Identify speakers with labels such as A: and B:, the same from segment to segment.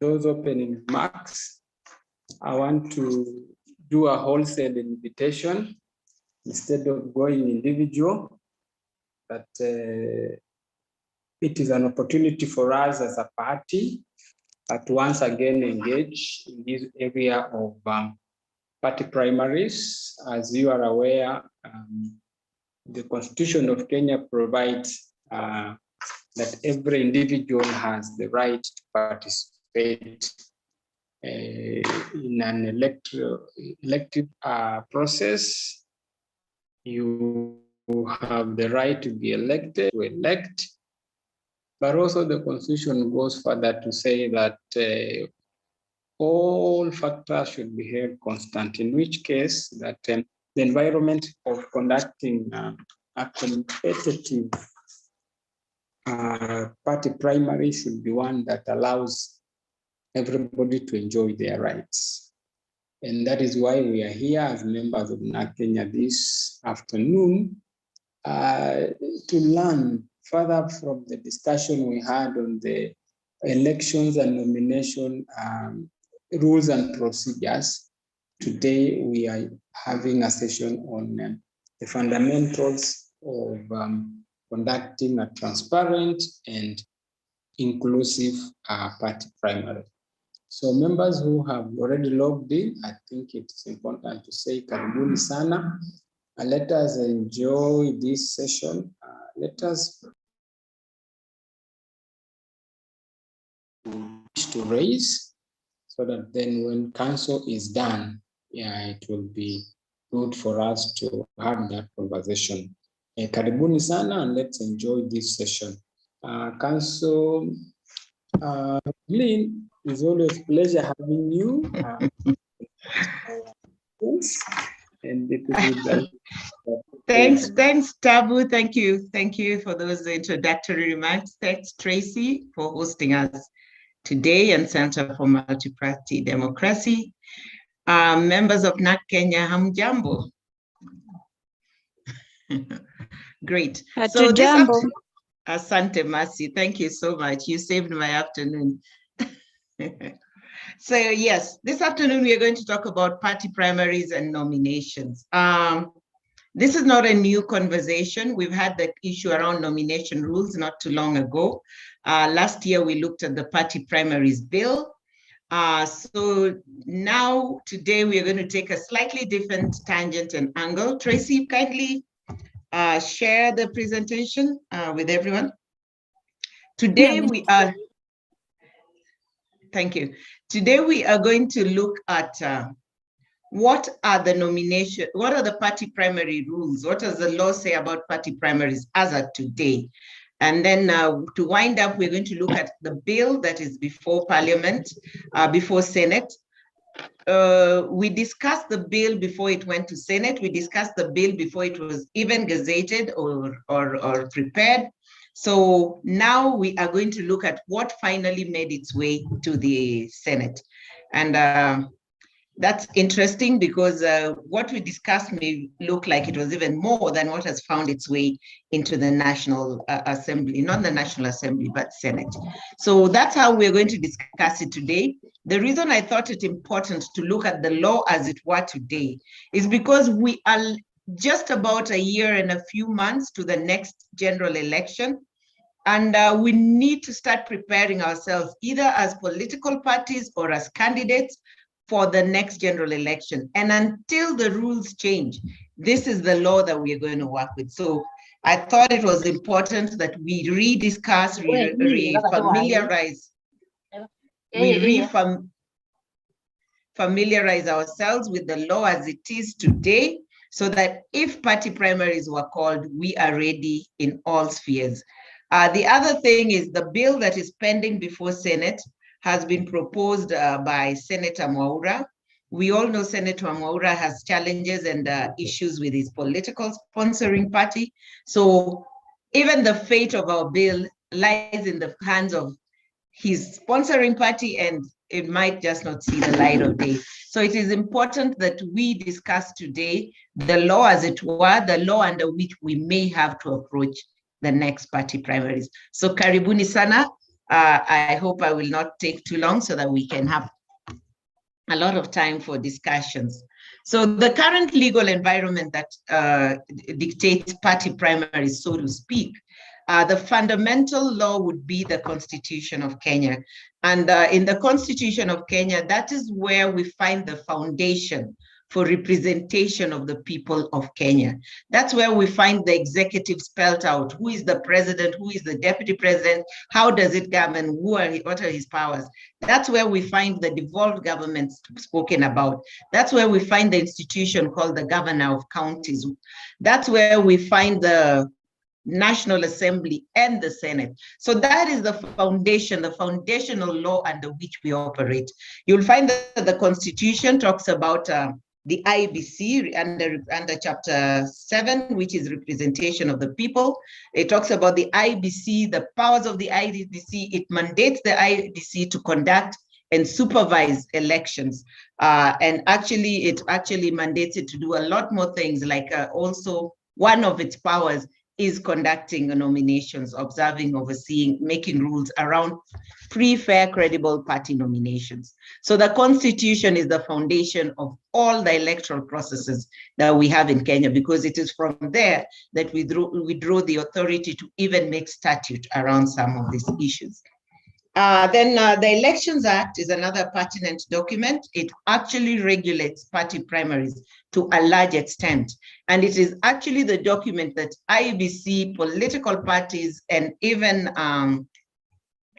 A: those opening remarks, I want to do a wholesale invitation instead of going individual, that it is an opportunity for us as a party to once again engage in this area of party primaries. As you are aware, the Constitution of Kenya provides that every individual has the right to participate in an elective process. You have the right to be elected, to elect, but also the Constitution goes further to say that all factors should be held constant, in which case that the environment of conducting a competitive party primary should be one that allows everybody to enjoy their rights. And that is why we are here as members of Narc Kenya this afternoon to learn further from the discussion we had on the elections and nomination rules and procedures. Today, we are having a session on the fundamentals of conducting a transparent and inclusive party primary. So members who have already logged in, I think it's important to say karibuni sana. Let us enjoy this session. Let us wish to raise, so that then when council is done, it will be good for us to have that conversation. Karibuni sana, and let's enjoy this session. Council Lynn, it's always a pleasure having you. And it
B: Thanks, Tabu. Thank you for those introductory remarks. Thanks, Tracy, for hosting us today, and Center for Multi-Party Democracy. Members of Narc Kenya, hamjambo. Great. So this Asante Masi, thank you so much. You saved my afternoon. So yes, this afternoon we are going to talk about party primaries and nominations. This is not a new conversation. We've had the issue around nomination rules not too long ago. Last year we looked at the party primaries bill. So now today we are going to take a slightly different tangent and angle. Tracy, kindly share the presentation with everyone. Today we are, thank you. Today we are going to look at what are the party primary rules? What does the law say about party primaries as of today? And then to wind up, we're going to look at the bill that is before Parliament, before Senate. We discussed the bill before it went to Senate. We discussed the bill before it was even gazetted or prepared. So now we are going to look at what finally made its way to the Senate. And that's interesting because what we discussed may look like it was even more than what has found its way into the National Assembly, not the National Assembly, but Senate. So that's how we're going to discuss it today. The reason I thought it important to look at the law as it were today is because we are just about a year and a few months to the next general election. And we need to start preparing ourselves either as political parties or as candidates for the next general election. And until the rules change, this is the law that we are going to work with. So I thought it was important that we rediscuss, familiarize ourselves with the law as it is today, so that if party primaries were called, we are ready in all spheres. The other thing is the bill that is pending before Senate has been proposed by Senator Mwaura. We all know Senator Mwaura has challenges and issues with his political sponsoring party. So even the fate of our bill lies in the hands of his sponsoring party, and it might just not see the light of day. So it is important that we discuss today the law as it were, the law under which we may have to approach the next party primaries. So karibuni sana. I hope I will not take too long so that we can have a lot of time for discussions. So the current legal environment that dictates party primaries, so to speak, the fundamental law would be the Constitution of Kenya. And in the Constitution of Kenya, that is where we find the foundation for representation of the people of Kenya. That's where we find the executive spelled out. Who is the president? Who is the deputy president? How does it govern? What are his powers? That's where we find the devolved government spoken about. That's where we find the institution called the governor of counties. That's where we find the National Assembly and the Senate. So that is the foundation, the foundational law under which we operate. You'll find that the Constitution talks about the IBC under Chapter 7, which is representation of the people. It talks about the IBC, the powers of the IBC. It mandates the IBC to conduct and supervise elections. And actually, it actually mandates it to do a lot more things, like also one of its powers is conducting nominations, observing, overseeing, making rules around free, fair, credible party nominations. So the Constitution is the foundation of all the electoral processes that we have in Kenya, because it is from there that we draw the authority to even make statute around some of these issues. Then the Elections Act is another pertinent document. It actually regulates party primaries to a large extent. And it is actually the document that IBC, political parties, and even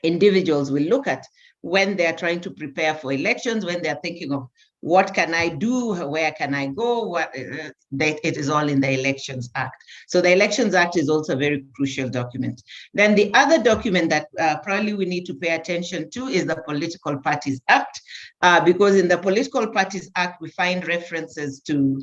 B: individuals will look at when they're trying to prepare for elections, when they're thinking of what can I do, where can I go, it is all in the Elections Act. So the Elections Act is also a very crucial document. Then the other document that probably we need to pay attention to is the Political Parties Act, because in the Political Parties Act, we find references to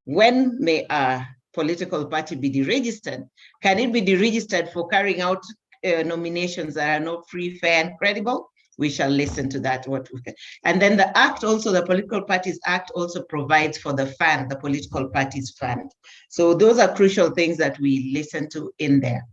B: when may a political party be deregistered. Can it be deregistered for carrying out nominations that are not free, fair, and credible? We shall listen to that. And then the act also, the Political Parties Act also provides for the fund, the Political Parties Fund. So those are crucial things that we listen to in there.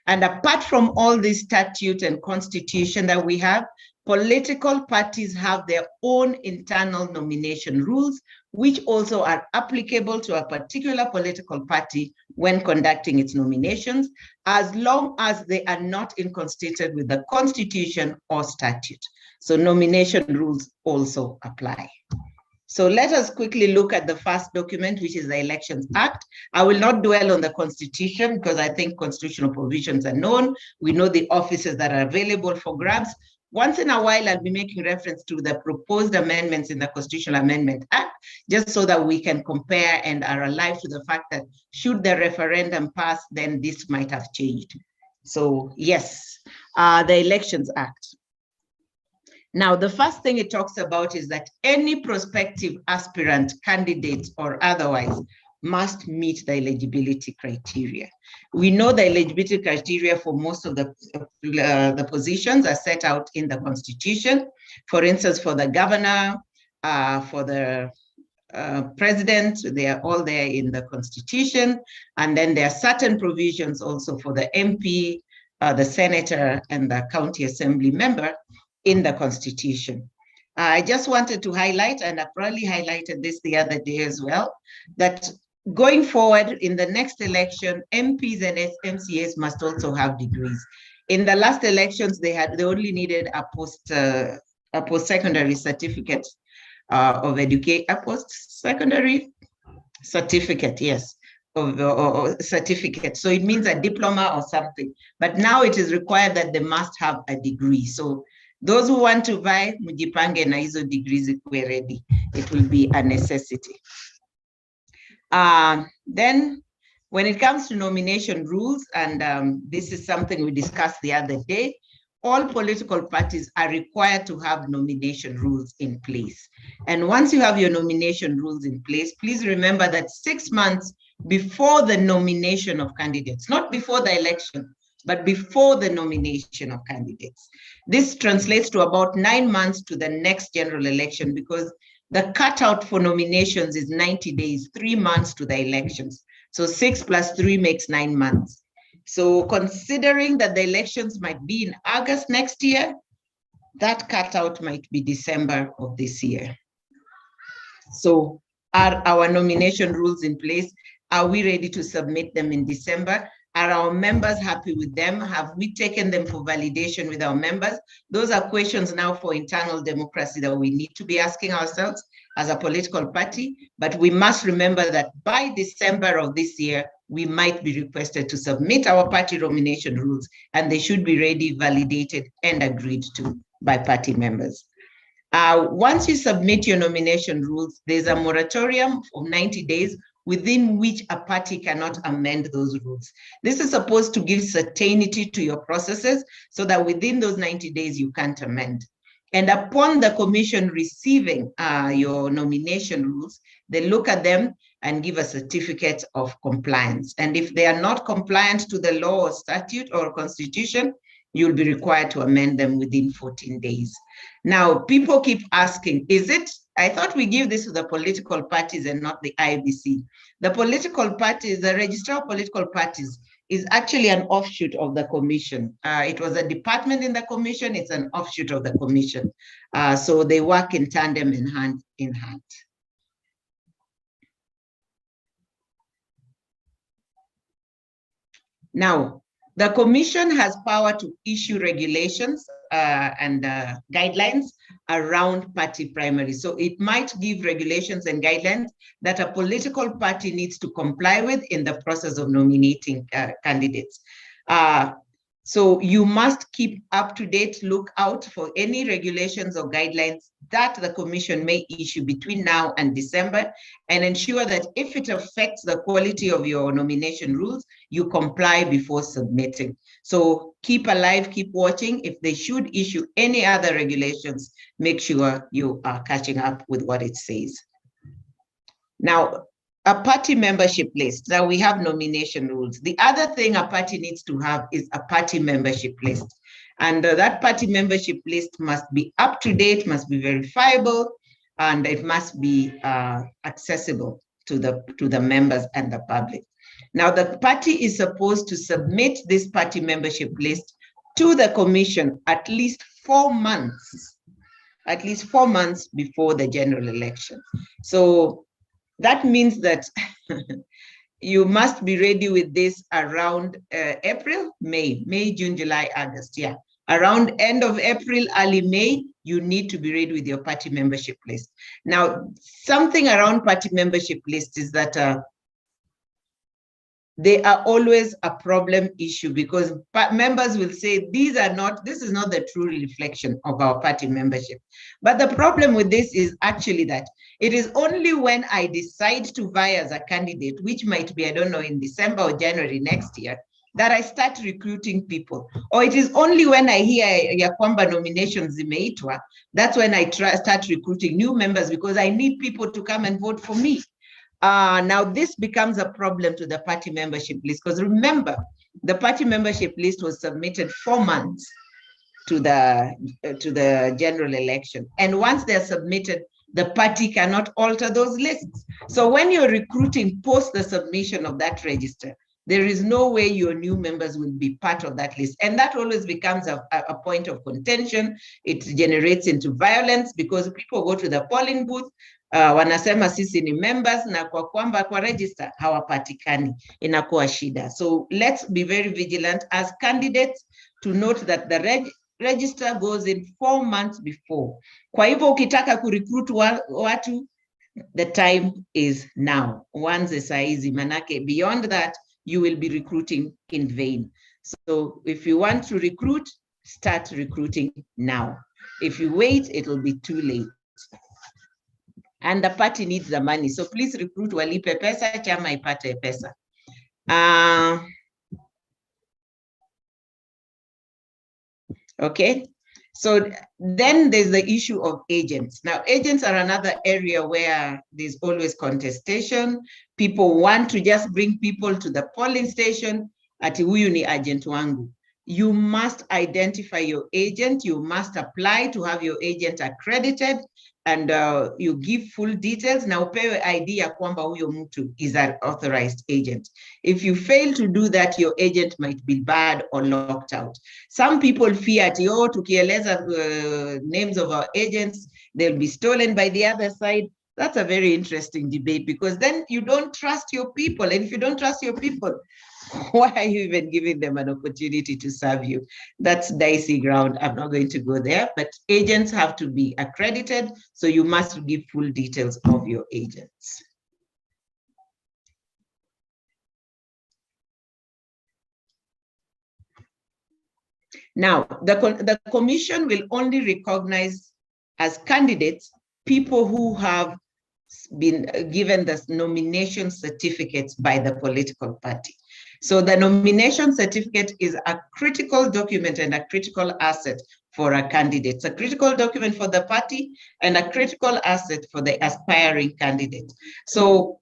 B: And apart from all these statute and constitution that we have, political parties have their own internal nomination rules, which also are applicable to a particular political party when conducting its nominations, as long as they are not inconsistent with the Constitution or statute. So nomination rules also apply. So let us quickly look at the first document, which is the Elections Act. I will not dwell on the Constitution because I think constitutional provisions are known. We know the offices that are available for grabs. Once in a while, I'll be making reference to the proposed amendments in the Constitutional Amendment Act, just so that we can compare and are alive to the fact that should the referendum pass, then this might have changed. So yes, the Elections Act. Now, the first thing it talks about is that any prospective aspirant, candidate, or otherwise must meet the eligibility criteria. We know the eligibility criteria for most of the positions are set out in the Constitution. For instance, for the governor, for the president, they are all there in the Constitution. And then there are certain provisions also for the MP, the senator, and the county assembly member in the Constitution. I just wanted to highlight, and I probably highlighted this the other day as well, that going forward in the next election, MPs and MCAs must also have degrees. In the last elections, they only needed a post-secondary certificate of education, a post-secondary certificate, yes, or certificate. So it means a diploma or something. But now it is required that they must have a degree. So those who want to buy, mujipange na hizo degrees ikuwe ready. It will be a necessity. Then when it comes to nomination rules, and this is something we discussed the other day, all political parties are required to have nomination rules in place. And once you have your nomination rules in place, please remember that 6 months before the nomination of candidates, not before the election, but before the nomination of candidates. This translates to about 9 months to the next general election, because the cutout for nominations is 90 days, 3 months to the elections. So 6 + 3 makes 9 months. So considering that the elections might be in August next year, that cutout might be December of this year. So are our nomination rules in place? Are we ready to submit them in December? Are our members happy with them? Have we taken them for validation with our members? Those are questions now for internal democracy that we need to be asking ourselves as a political party. But we must remember that by December of this year, we might be requested to submit our party nomination rules, and they should be ready, validated, and agreed to by party members. Once you submit your nomination rules, there's a moratorium of 90 days within which a party cannot amend those rules. This is supposed to give certainty to your processes so that within those 90 days you can't amend. And upon the commission receiving your nomination rules, they look at them and give a certificate of compliance. And if they are not compliant to the law or statute or constitution, you'll be required to amend them within 14 days. Now, people keep asking, I thought we give this to the political parties and not the IBC. The political parties, the Registrar of Political Parties is actually an offshoot of the commission. It was a department in the commission, it's an offshoot of the commission. So they work in tandem and hand in hand. Now, the commission has power to issue regulations and guidelines around party primaries. So it might give regulations and guidelines that a political party needs to comply with in the process of nominating candidates. So you must keep up to date, look out for any regulations or guidelines that the commission may issue between now and December, and ensure that if it affects the quality of your nomination rules, you comply before submitting. So keep alive, keep watching. If they should issue any other regulations, make sure you are catching up with what it says. Now, a party membership list. Now we have nomination rules. The other thing a party needs to have is a party membership list. And that party membership list must be up to date, must be verifiable, and it must be accessible to the members and the public. Now the party is supposed to submit this party membership list to the commission at least 4 months before the general election. So that means that you must be ready with this around April, May, June, July, August. Yeah, around end of April, early May, you need to be ready with your party membership list. Now, something around party membership list is that they are always a problem issue, because members will say this is not the true reflection of our party membership. But the problem with this is actually that it is only when I decide to vie as a candidate, which might be, I don't know, in December or January next year, that I start recruiting people. Or it is only when I hear ya kwamba nominations zimeitwa, that's when I start recruiting new members, because I need people to come and vote for me. Now this becomes a problem to the party membership list, because remember, the party membership list was submitted 4 months to the general election. And once they're submitted, the party cannot alter those lists. So when you're recruiting post the submission of that register, there is no way your new members will be part of that list. And that always becomes a point of contention. It generates into violence, because people go to the polling booth, wanasema sisi ni members, na kwa kwamba kwa register hawapatikani, inakuwa shida. So let's be very vigilant as candidates to note that the register goes in 4 months before. Kwa hivyo ukitaka kurecruit watu, the time is now. Once saizi, manake beyond that, you will be recruiting in vain. So if you want to recruit, start recruiting now. If you wait, it will be too late. And the party needs the money. So please recruit, walipe pesa, chama ipate pesa. Okay, so then there's the issue of agents. Now, agents are another area where there's always contestation. People want to just bring people to the polling station, ati huyu ni agent wangu. you must identify your agent. You must apply to have your agent accredited, and you give full details. Na upewe ID ya kwamba huyo mtu is an authorized agent. If you fail to do that, your agent might be barred or locked out. Some people fear ati, oh, tukieleza names of our agents, they'll be stolen by the other side. That's a very interesting debate, because then you don't trust your people. And if you don't trust your people, why are you even giving them an opportunity to serve you? That's dicey ground. I'm not going to go there, but agents have to be accredited, so you must give full details of your agents. Now, the commission will only recognize as candidates people who have been given the nomination certificates by the political party. So the nomination certificate is a critical document and a critical asset for a candidate. It's a critical document for the party and a critical asset for the aspiring candidate. So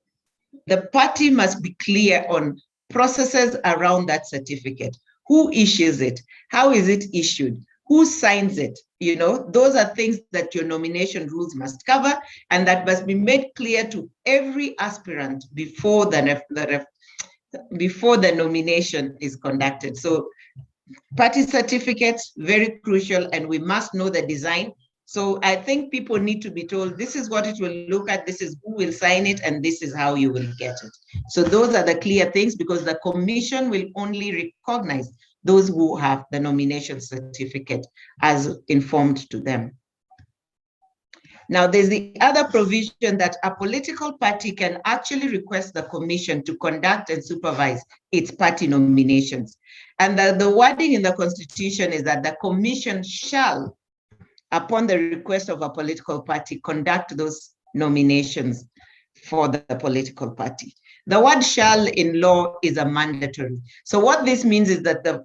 B: the party must be clear on processes around that certificate. Who issues it? How is it issued? Who signs it? You know, those are things that your nomination rules must cover, and that must be made clear to every aspirant before the nomination is conducted. So party certificates, very crucial, and we must know the design. So I think people need to be told, this is what it will look at, this is who will sign it, and this is how you will get it. So those are the clear things, because the commission will only recognize those who have the nomination certificate as informed to them. Now, there's the other provision that a political party can actually request the commission to conduct and supervise its party nominations. And the wording in the Constitution is that the commission shall, upon the request of a political party, conduct those nominations for the political party. The word shall in law is a mandatory. So what this means is that the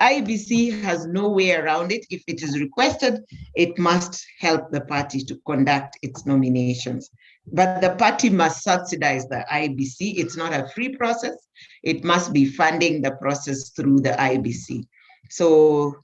B: IEBC has no way around it. If it is requested, it must help the party to conduct its nominations. But the party must subsidize the IEBC. It's not a free process. It must be funding the process through the IEBC. So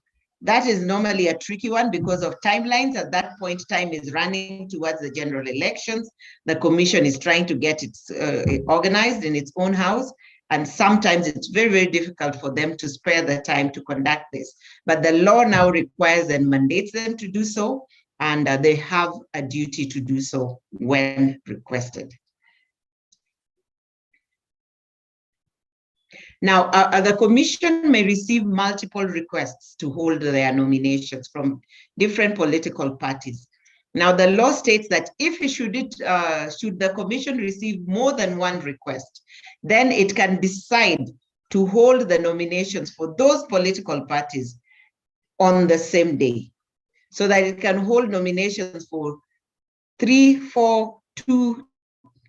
B: that is normally a tricky one because of timelines. At that point, time is running towards the general elections. The commission is trying to get it organized in its own house. And sometimes it's very, very difficult for them to spare the time to conduct this. But the law now requires and mandates them to do so, and they have a duty to do so when requested. Now, the commission may receive multiple requests to hold their nominations from different political parties. Now, the law states that if it should the commission receive more than one request, then it can decide to hold the nominations for those political parties on the same day, so that it can hold nominations for 3, 4, 2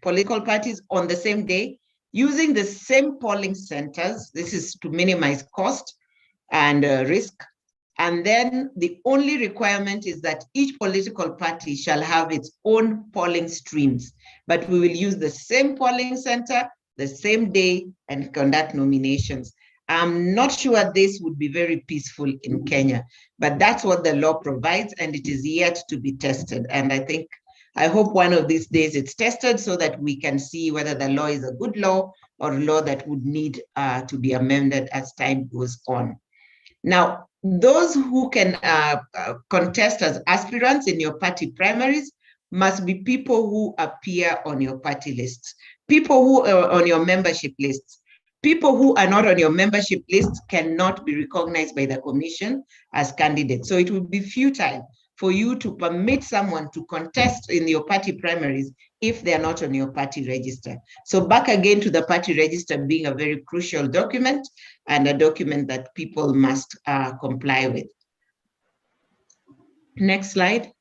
B: political parties on the same day, using the same polling centers. This is to minimize cost and risk. And then the only requirement is that each political party shall have its own polling streams, but we will use the same polling center, the same day, and conduct nominations. I'm not sure this would be very peaceful in Kenya, but that's what the law provides, and it is yet to be tested. And I hope one of these days it's tested so that we can see whether the law is a good law or a law that would need to be amended as time goes on. Now, those who can contest as aspirants in your party primaries must be people who appear on your party lists, people who are on your membership lists. People who are not on your membership list cannot be recognized by the commission as candidates. So it would be futile for you to permit someone to contest in your party primaries if they are not on your party register. So back again to the party register being a very crucial document and a document that people must comply with. Next slide.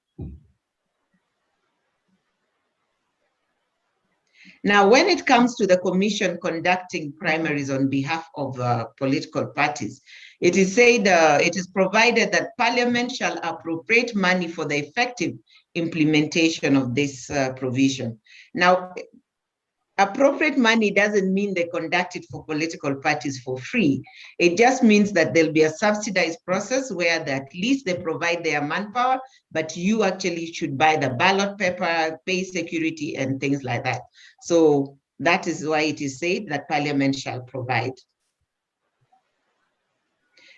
B: Now, when it comes to the commission conducting primaries on behalf of political parties, it is said, it is provided that Parliament shall appropriate money for the effective implementation of this provision. Now, appropriate money doesn't mean they conduct it for political parties for free. It just means that there'll be a subsidized process where at least they provide their manpower, but you actually should buy the ballot paper, pay security, and things like that. So that is why it is said that Parliament shall provide.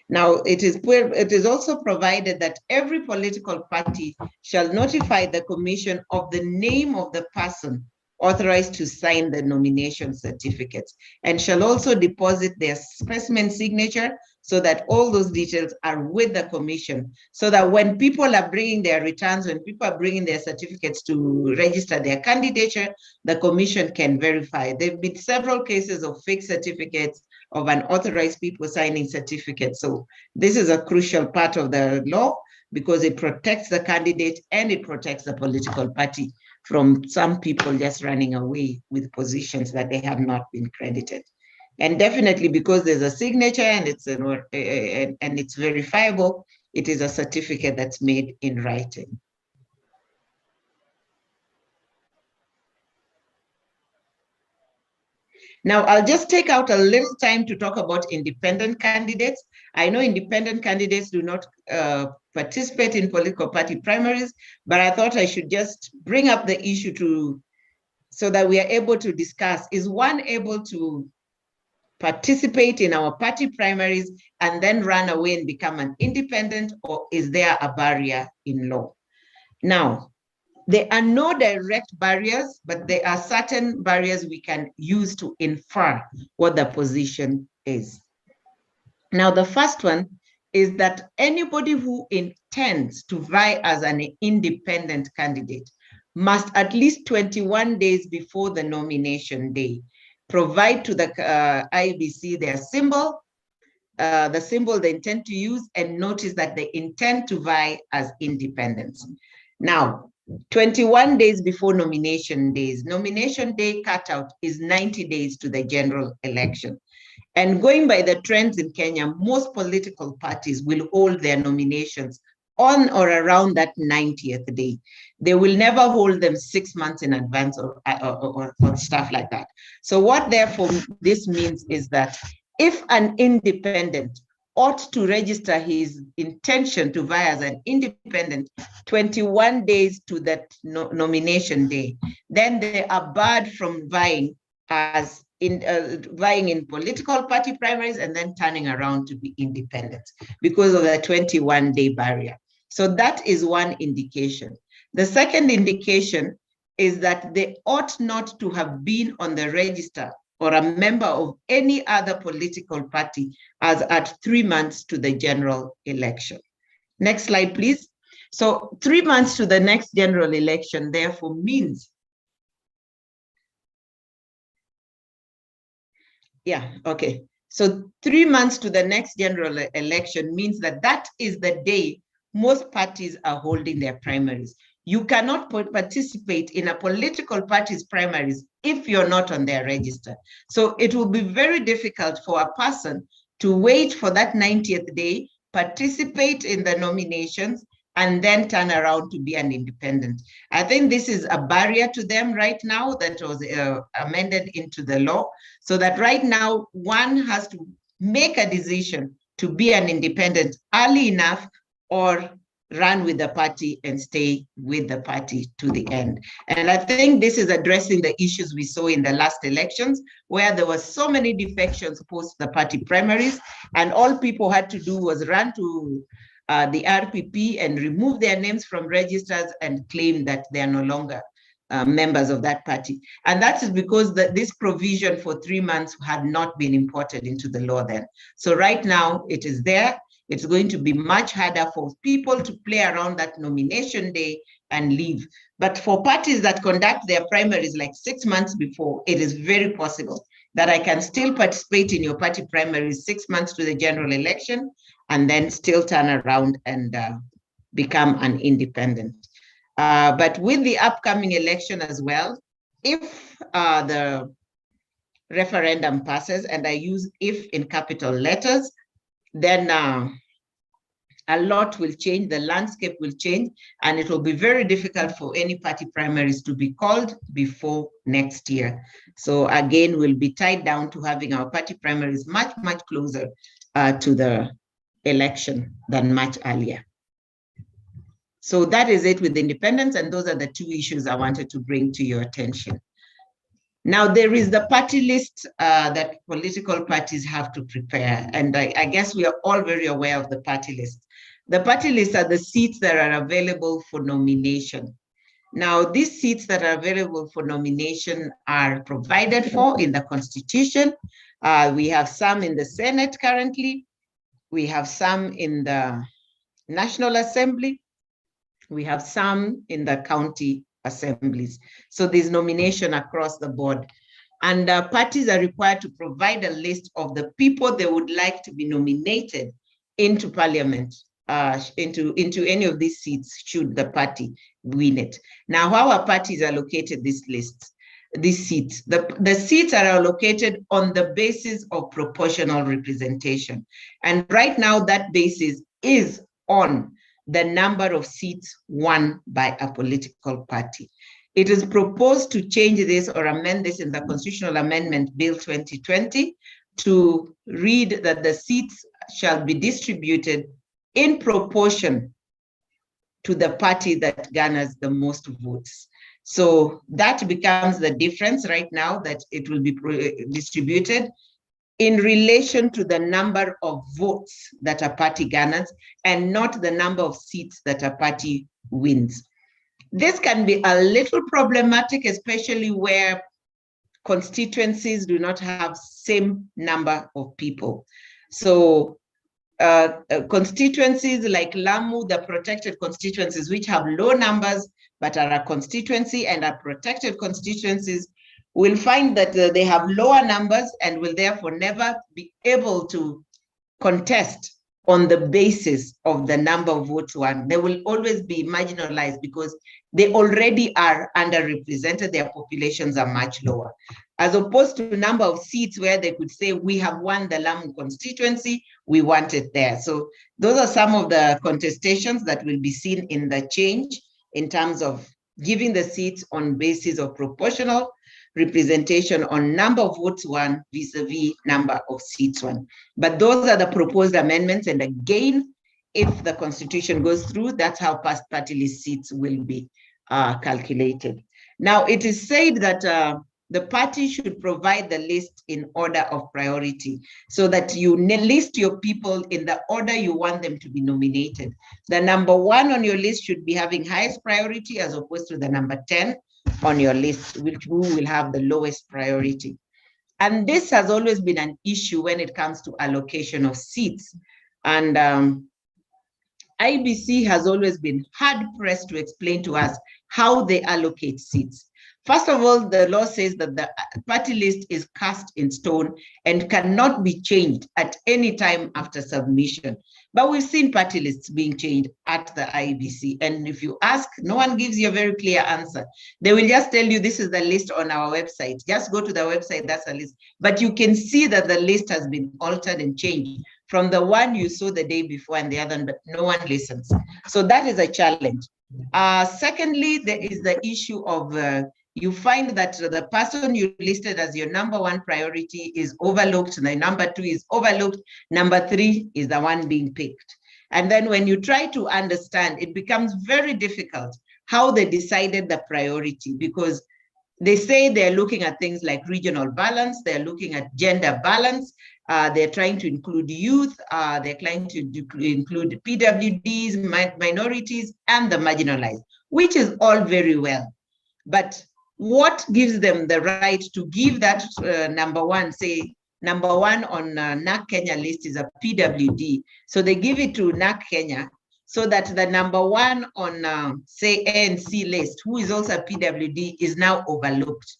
B: Now, it is also provided that every political party shall notify the Commission of the name of the person authorized to sign the nomination certificates, and shall also deposit their specimen signature so that all those details are with the Commission, so that when people are bringing their returns, when people are bringing their certificates to register their candidature, the Commission can verify. There have been several cases of fake certificates, of unauthorized people signing certificates. So this is a crucial part of the law because it protects the candidate and it protects the political party from some people just running away with positions that they have not been credited. And definitely because there's a signature and it's verifiable, it is a certificate that's made in writing. Now, I'll just take out a little time to talk about independent candidates. I know independent candidates do not participate in political party primaries, but I thought I should just bring up the issue so that we are able to discuss, is one able to participate in our party primaries and then run away and become an independent, or is there a barrier in law? Now, there are no direct barriers, but there are certain barriers we can use to infer what the position is. Now, the first one is that anybody who intends to vie as an independent candidate must at least 21 days before the nomination day provide to the IEBC their symbol, the symbol they intend to use, and notice that they intend to vie as independents. Now, 21 days before nomination days. Nomination day cutout is 90 days to the general election. And going by the trends in Kenya, most political parties will hold their nominations on or around that 90th day. They will never hold them 6 months in advance or stuff like that. So what therefore this means is that if an independent ought to register his intention to vie as an independent 21 days to that nomination day, then they are barred from vying as vying in political party primaries and then turning around to be independent because of the 21-day barrier. So that is one indication. The second indication is that they ought not to have been on the register or a member of any other political party as at 3 months to the general election. Next slide, please. So 3 months to the next general election, therefore, means, So 3 months to the next general election means that that is the day most parties are holding their primaries. You cannot participate in a political party's primaries if you're not on their register. So it will be very difficult for a person to wait for that 90th day, participate in the nominations, and then turn around to be an independent. I think this is a barrier to them right now that was amended into the law, so that right now one has to make a decision to be an independent early enough or run with the party and stay with the party to the end. And I think this is addressing the issues we saw in the last elections, where there were so many defections post the party primaries, and all people had to do was run to the RPP and remove their names from registers and claim that they are no longer members of that party. And that is because this provision for 3 months had not been imported into the law then. So right now it is there. It's going to be much harder for people to play around that nomination day and leave. But for parties that conduct their primaries like 6 months before, it is very possible that I can still participate in your party primaries 6 months to the general election and then still turn around and become an independent. But with the upcoming election as well, if the referendum passes, and I use if in capital letters, then a lot will change, the landscape will change, and it will be very difficult for any party primaries to be called before next year. So again, we'll be tied down to having our party primaries much, much closer to the election than much earlier. So that is it with independence, and those are the two issues I wanted to bring to your attention. Now, there is the party list that political parties have to prepare, and I guess we are all very aware of the party list. The party list are the seats that are available for nomination. Now, these seats that are available for nomination are provided for in the Constitution. We have some in the Senate currently. We have some in the National Assembly. We have some in the county assemblies. So there's nomination across the board. And parties are required to provide a list of the people they would like to be nominated into parliament, into any of these seats, should the party win it. Now, how are parties allocated this list, these seats? The seats are allocated on the basis of proportional representation. And right now, that basis is on the number of seats won by a political party. It is proposed to change this or amend this in the Constitutional Amendment Bill 2020 to read that the seats shall be distributed in proportion to the party that garners the most votes. So that becomes the difference right now, that it will be distributed in relation to the number of votes that a party garners and not the number of seats that a party wins. This can be a little problematic, especially where constituencies do not have same number of people. So constituencies like Lamu, the protected constituencies, which have low numbers but are a constituency and are protected constituencies, will find that they have lower numbers and will therefore never be able to contest on the basis of the number of votes won. They will always be marginalized because they already are underrepresented, their populations are much lower. As opposed to a number of seats where they could say, we have won the Lamu constituency, we want it there. So those are some of the contestations that will be seen in the change in terms of giving the seats on basis of proportional representation on number of votes won vis-a-vis number of seats won. But those are the proposed amendments. And again, if the Constitution goes through, that's how past party list seats will be calculated. Now, it is said that the party should provide the list in order of priority so that you list your people in the order you want them to be nominated. The number 1 on your list should be having highest priority as opposed to the number 10 on your list, which will have the lowest priority. And this has always been an issue when it comes to allocation of seats. And IBC has always been hard pressed to explain to us how they allocate seats. First of all, the law says that the party list is cast in stone and cannot be changed at any time after submission. But we've seen party lists being changed at the IBC. And if you ask, no one gives you a very clear answer. They will just tell you, this is the list on our website. Just go to the website, that's a list. But you can see that the list has been altered and changed from the one you saw the day before and the other, but no one listens. So that is a challenge. Secondly, there is the issue of you find that the person you listed as your number 1 priority is overlooked, and the number 2 is overlooked, number 3 is the one being picked. And then when you try to understand, it becomes very difficult how they decided the priority, because they say they're looking at things like regional balance, they're looking at gender balance, they're trying to include youth, they're trying to include PWDs, minorities, and the marginalized, which is all very well. But what gives them the right to give that number 1, say number 1 on Narc Kenya list is a PWD. So they give it to Narc Kenya so that the number 1 on say ANC list, who is also a PWD, is now overlooked.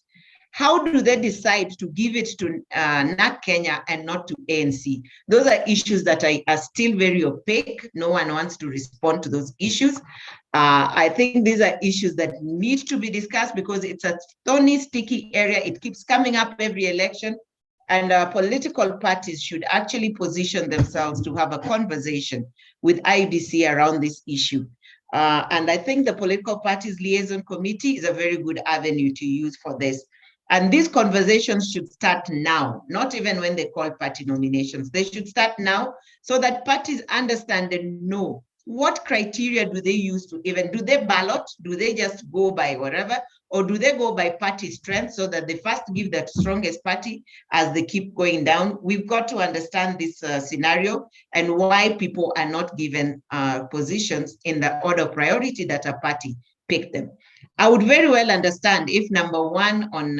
B: How do they decide to give it to Narc Kenya and not to ANC? Those are issues that are still very opaque. No one wants to respond to those issues. I think these are issues that need to be discussed because it's a thorny, sticky area. It keeps coming up every election. And political parties should actually position themselves to have a conversation with IEBC around this issue. And I think the Political Parties Liaison Committee is a very good avenue to use for this. And these conversations should start now, not even when they call party nominations. They should start now so that parties understand and know what criteria do they use to even, do they ballot? Do they just go by whatever? Or do they go by party strength so that they first give the strongest party as they keep going down? We've got to understand this scenario and why people are not given positions in the order of priority that a party picked them. I would very well understand if number one on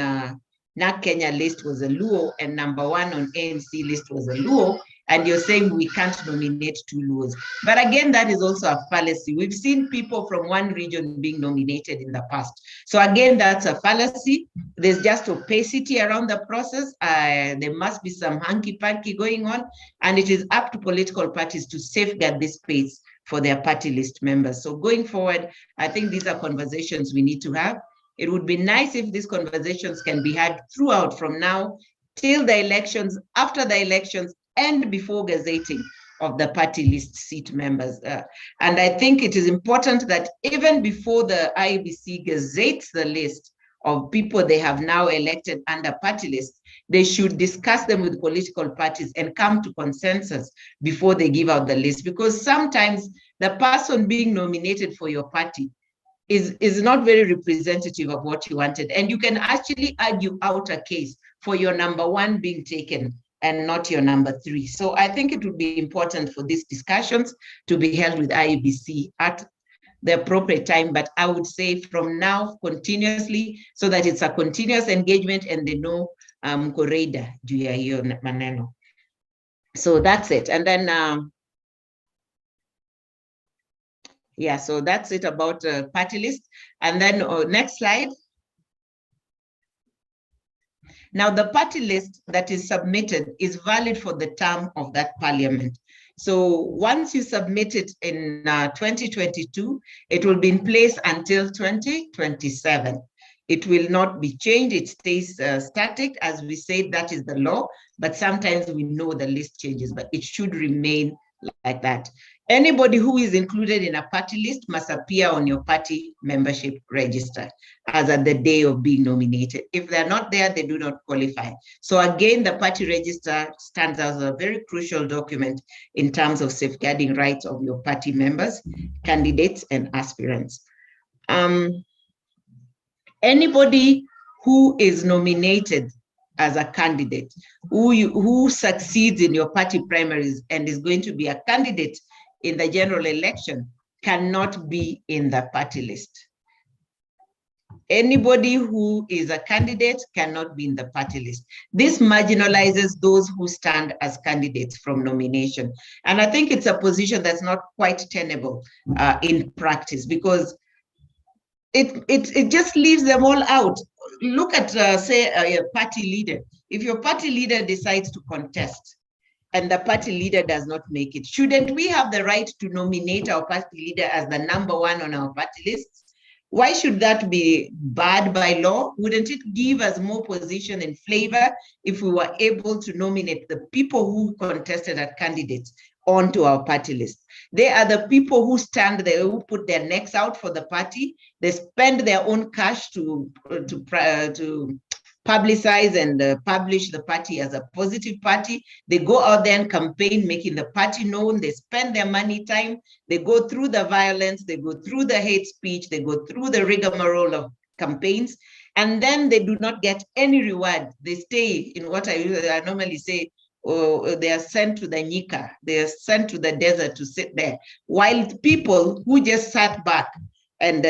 B: Narc Kenya list was a Luo and number one on ANC list was a Luo, and you're saying we can't nominate two Luos. But again, that is also a fallacy. We've seen people from one region being nominated in the past. So again, that's a fallacy. There's just opacity around the process. There must be some hanky-panky going on, and it is up to political parties to safeguard this space for their party list members. So going forward, I think these are conversations we need to have. It would be nice if these conversations can be had throughout from now till the elections, after the elections, and before gazetting of the party list seat members. And I think it is important that even before the IEBC gazettes the list of people they have now elected under party list, they should discuss them with political parties and come to consensus before they give out the list. Because sometimes the person being nominated for your party is not very representative of what you wanted. And you can actually argue out a case for your number one being taken and not your number three. So I think it would be important for these discussions to be held with IEBC at the appropriate time, but I would say from now continuously, so that it's a continuous engagement and they know koreda juu ya hiyo maneno. So that's it. And then, yeah, so that's it about party list. And then next slide. Now, the party list that is submitted is valid for the term of that parliament. So once you submit it in 2022, it will be in place until 2027. It will not be changed. It stays static. As we say, that is the law. But sometimes we know the list changes, but it should remain like that. Anybody who is included in a party list must appear on your party membership register as at the day of being nominated. If they're not there, they do not qualify. So again, the party register stands as a very crucial document in terms of safeguarding rights of your party members, candidates, and aspirants. Anybody who is nominated as a candidate, who succeeds in your party primaries and is going to be a candidate in the general election cannot be in the party list. Anybody who is a candidate cannot be in the party list. This marginalizes those who stand as candidates from nomination. And I think it's a position that's not quite tenable in practice, because it just leaves them all out. Look at, say, a party leader. If your party leader decides to contest and the party leader does not make it, shouldn't we have the right to nominate our party leader as the number one on our party list? Why should that be barred by law? Wouldn't it give us more position and flavor if we were able to nominate the people who contested as candidates onto our party list? They are the people who stand there, who put their necks out for the party. They spend their own cash to publicize and publish the party as a positive party. They go out there and campaign, making the party known. They spend their money, time. They go through the violence. They go through the hate speech. They go through the rigmarole of campaigns. And then they do not get any reward. They stay in what I normally say, they are sent to the Nyika. They are sent to the desert to sit there. While people who just sat back and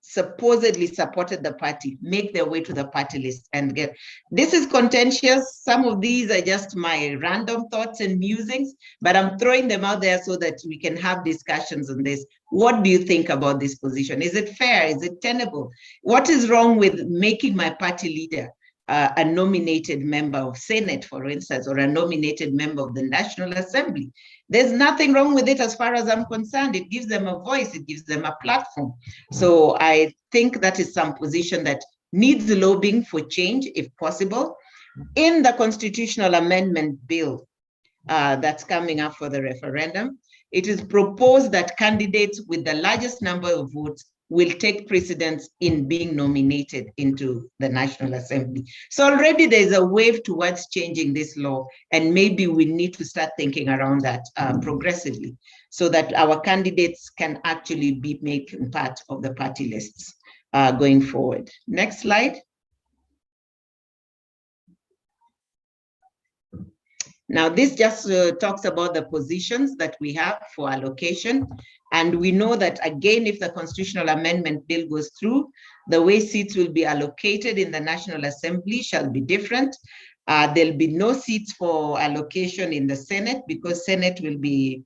B: supposedly supported the party make their way to the party list and get. This is contentious. Some of these are just my random thoughts and musings, but I'm throwing them out there so that we can have discussions on this. What do you think about this position? Is it fair? Is it tenable? What is wrong with making my party leader a nominated member of Senate, for instance, or a nominated member of the National Assembly? There's nothing wrong with it as far as I'm concerned. It gives them a voice, it gives them a platform. So I think that is some position that needs lobbying for change if possible. In the constitutional amendment bill that's coming up for the referendum, it is proposed that candidates with the largest number of votes will take precedence in being nominated into the National Assembly. So already there's a wave towards changing this law, and maybe we need to start thinking around that progressively, so that our candidates can actually be making part of the party lists going forward. Next slide. Now, this just talks about the positions that we have for allocation. And we know that, again, if the constitutional amendment bill goes through, the way seats will be allocated in the National Assembly shall be different. There'll be no seats for allocation in the Senate, because Senate will be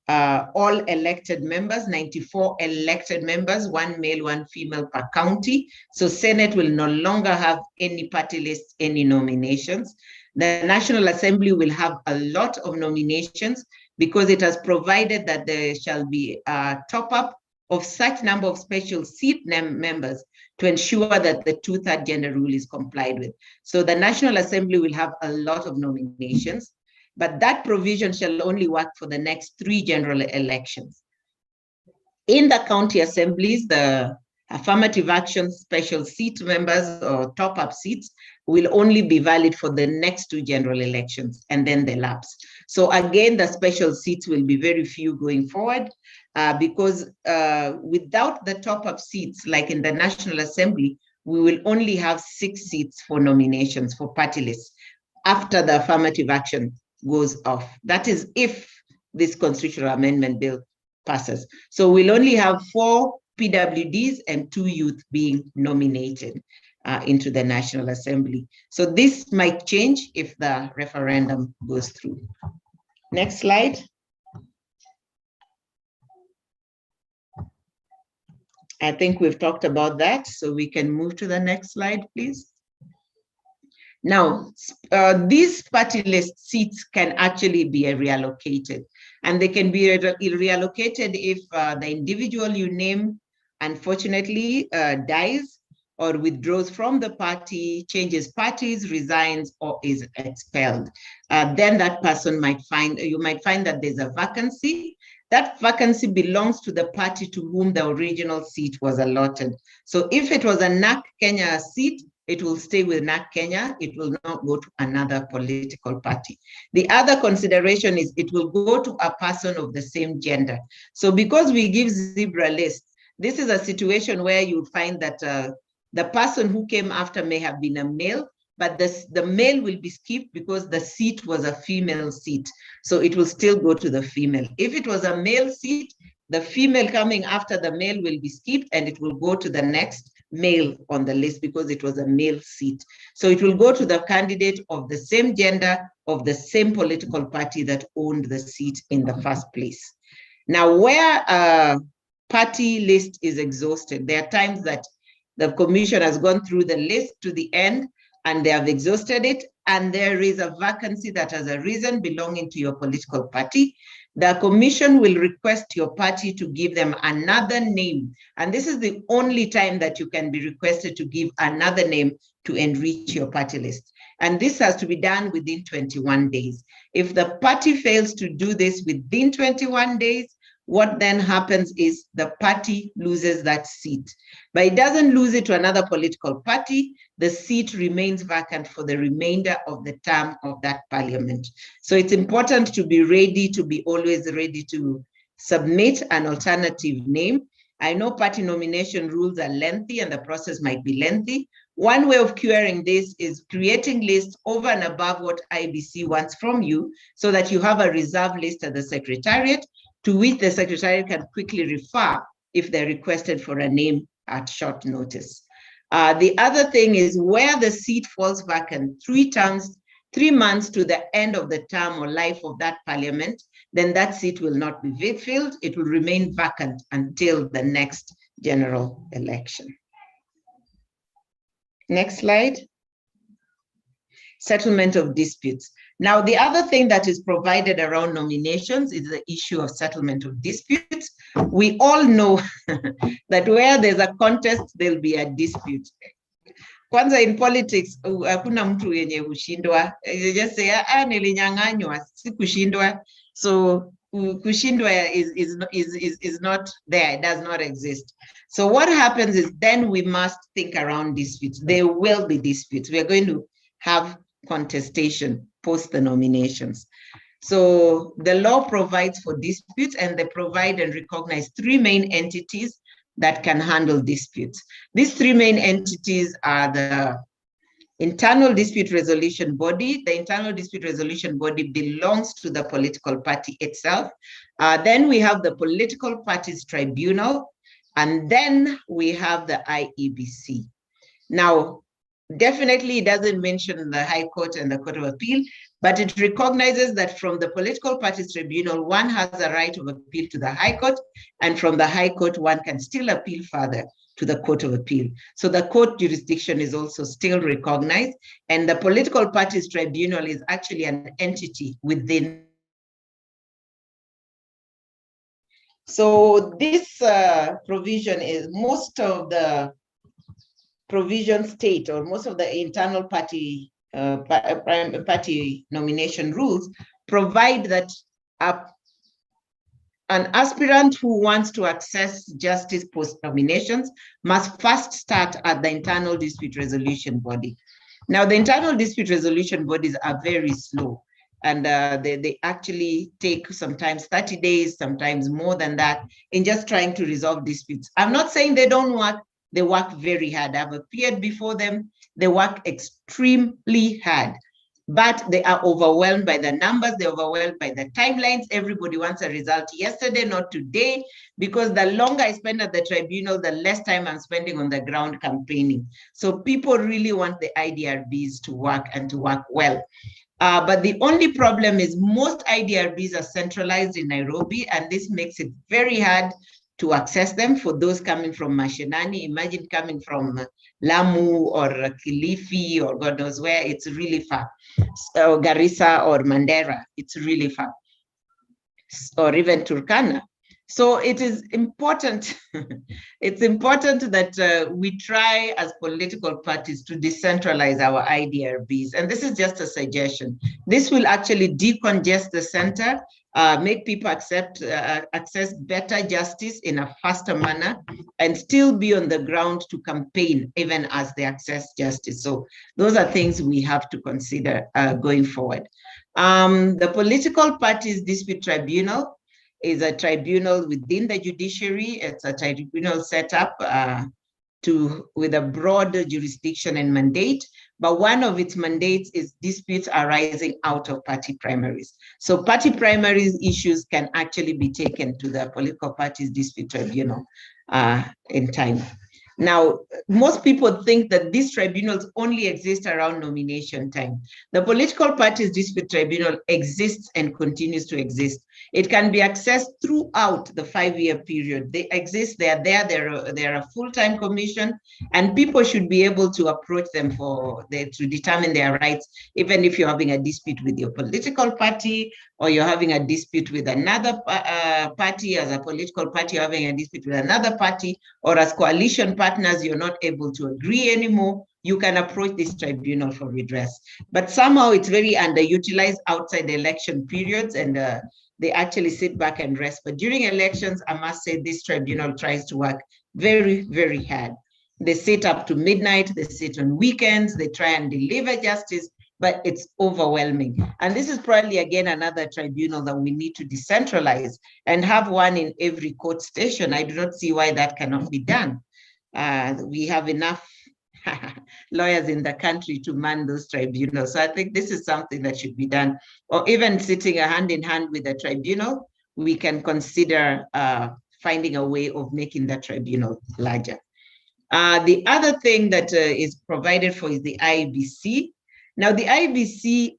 B: all elected members, 94 elected members, 1 male, 1 female per county. So Senate will no longer have any party list, any nominations. The National Assembly will have a lot of nominations, because it has provided that there shall be a top-up of such number of special seat members to ensure that the 2/3 gender rule is complied with. So the National Assembly will have a lot of nominations, but that provision shall only work for the next 3 general elections. In the county assemblies, the affirmative action special seat members or top-up seats will only be valid for the next 2 general elections, and then they lapse. So again, the special seats will be very few going forward, because without the top-up seats, like in the National Assembly, we will only have 6 seats for nominations for party lists after the affirmative action goes off. That is if this constitutional amendment bill passes. So we'll only have 4 PWDs and 2 youth being nominated into the National Assembly. So this might change if the referendum goes through. Next slide. I think we've talked about that, so we can move to the next slide, please. Now, these party list seats can actually be reallocated, and they can be reallocated if the individual you name, unfortunately, dies or withdraws from the party, changes parties, resigns, or is expelled. Then that person might find, you might find that there's a vacancy. That vacancy belongs to the party to whom the original seat was allotted. So if it was a Narc Kenya seat, it will stay with Narc Kenya. It will not go to another political party. The other consideration is it will go to a person of the same gender. So because we give zebra lists, this is a situation where you find that the person who came after may have been a male, but the male will be skipped because the seat was a female seat. So it will still go to the female. If it was a male seat, the female coming after the male will be skipped, and it will go to the next male on the list because it was a male seat. So it will go to the candidate of the same gender, of the same political party that owned the seat in the first place. Now, where a party list is exhausted, there are times that the commission has gone through the list to the end and they have exhausted it, and there is a vacancy that has arisen belonging to your political party. The commission will request your party to give them another name. And this is the only time that you can be requested to give another name to enrich your party list. And this has to be done within 21 days. If the party fails to do this within 21 days, what then happens is the party loses that seat. But it doesn't lose it to another political party. The seat remains vacant for the remainder of the term of that parliament. So it's important to be ready, to be always ready to submit an alternative name. I know party nomination rules are lengthy and the process might be lengthy. One way of curing this is creating lists over and above what IBC wants from you, so that you have a reserve list at the Secretariat, to which the Secretariat can quickly refer if they're requested for a name at short notice. The other thing is, where the seat falls vacant 3 months to the end of the term or life of that parliament, then that seat will not be filled. It will remain vacant until the next general election. Next slide. Settlement of disputes. Now, the other thing that is provided around nominations is the issue of settlement of disputes. We all know that where there's a contest, there'll be a dispute. Kwanza in politics, hakuna mtu yenye hushindwa. You just say, nilinyang'anywa, si kushindwa. So kushindwa is not there, it does not exist. So what happens is then we must think around disputes. There will be disputes. We are going to have contestation post the nominations. So the law provides for disputes, and they provide and recognize three main entities that can handle disputes. These three main entities are the Internal Dispute Resolution Body. The Internal Dispute Resolution Body belongs to the political party itself. Then we have the Political Parties Tribunal, and then we have the IEBC. Now, definitely it doesn't mention the High Court and the Court of Appeal, but it recognizes that from the Political Parties Tribunal, one has a right of appeal to the High Court, and from the High Court, one can still appeal further to the Court of Appeal. So the court jurisdiction is also still recognized, and the Political Parties Tribunal is actually an entity within. So this provision is most of the provision state, or most of the internal party party nomination rules provide that an aspirant who wants to access justice post nominations must first start at the Internal Dispute Resolution Body. Now, the Internal Dispute Resolution Bodies are very slow, and they actually take sometimes 30 days, sometimes more than that, in just trying to resolve disputes. I'm not saying they don't work. They work very hard. I've appeared before them. They work extremely hard, but they are overwhelmed by the numbers. They're overwhelmed by the timelines. Everybody wants a result yesterday, not today, because the longer I spend at the tribunal, the less time I'm spending on the ground campaigning. So people really want the IDRBs to work, and to work well. But the only problem is most IDRBs are centralized in Nairobi, and this makes it very hard to access them for those coming from Mashinani. Imagine coming from Lamu or Kilifi or God knows where, it's really far. So Garissa or Mandera, it's really far. Or even Turkana. So it is important, it's important that we try as political parties to decentralize our IDRBs. And this is just a suggestion. This will actually decongest the center, make people access better justice in a faster manner, and still be on the ground to campaign even as they access justice. So those are things we have to consider going forward. The Political Parties Dispute Tribunal is a tribunal within the judiciary. It's a tribunal set up with a broad jurisdiction and mandate, but one of its mandates is disputes arising out of party primaries. So party primaries issues can actually be taken to the Political Parties Dispute Tribunal in time. Now, most people think that these tribunals only exist around nomination time. The Political Parties Dispute Tribunal exists and continues to exist. It can be accessed throughout the 5-year period. They exist, they are there, they're a full-time commission, and people should be able to approach them to determine their rights, even if you're having a dispute with your political party, or you're having a dispute with another party. As a political party, you're having a dispute with another party, or as coalition partners, you're not able to agree anymore, you can approach this tribunal for redress. But somehow it's very underutilized outside the election periods, and they actually sit back and rest. But during elections, I must say this tribunal tries to work very, very hard. They sit up to midnight, they sit on weekends, they try and deliver justice, but it's overwhelming. And this is probably, again, another tribunal that we need to decentralize and have one in every court station. I do not see why that cannot be done. We have enough lawyers in the country to man those tribunals. So I think this is something that should be done. Or even sitting hand in hand with the tribunal, we can consider finding a way of making that tribunal larger. The other thing that is provided for is the IEBC. Now, the IEBC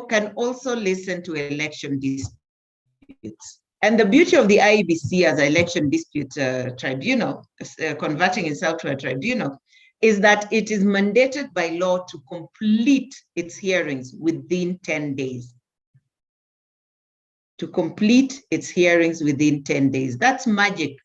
B: can also listen to election disputes. And the beauty of the IEBC as an election dispute tribunal, converting itself to a tribunal, is that it is mandated by law to complete its hearings within 10 days. To complete its hearings within 10 days. That's magic.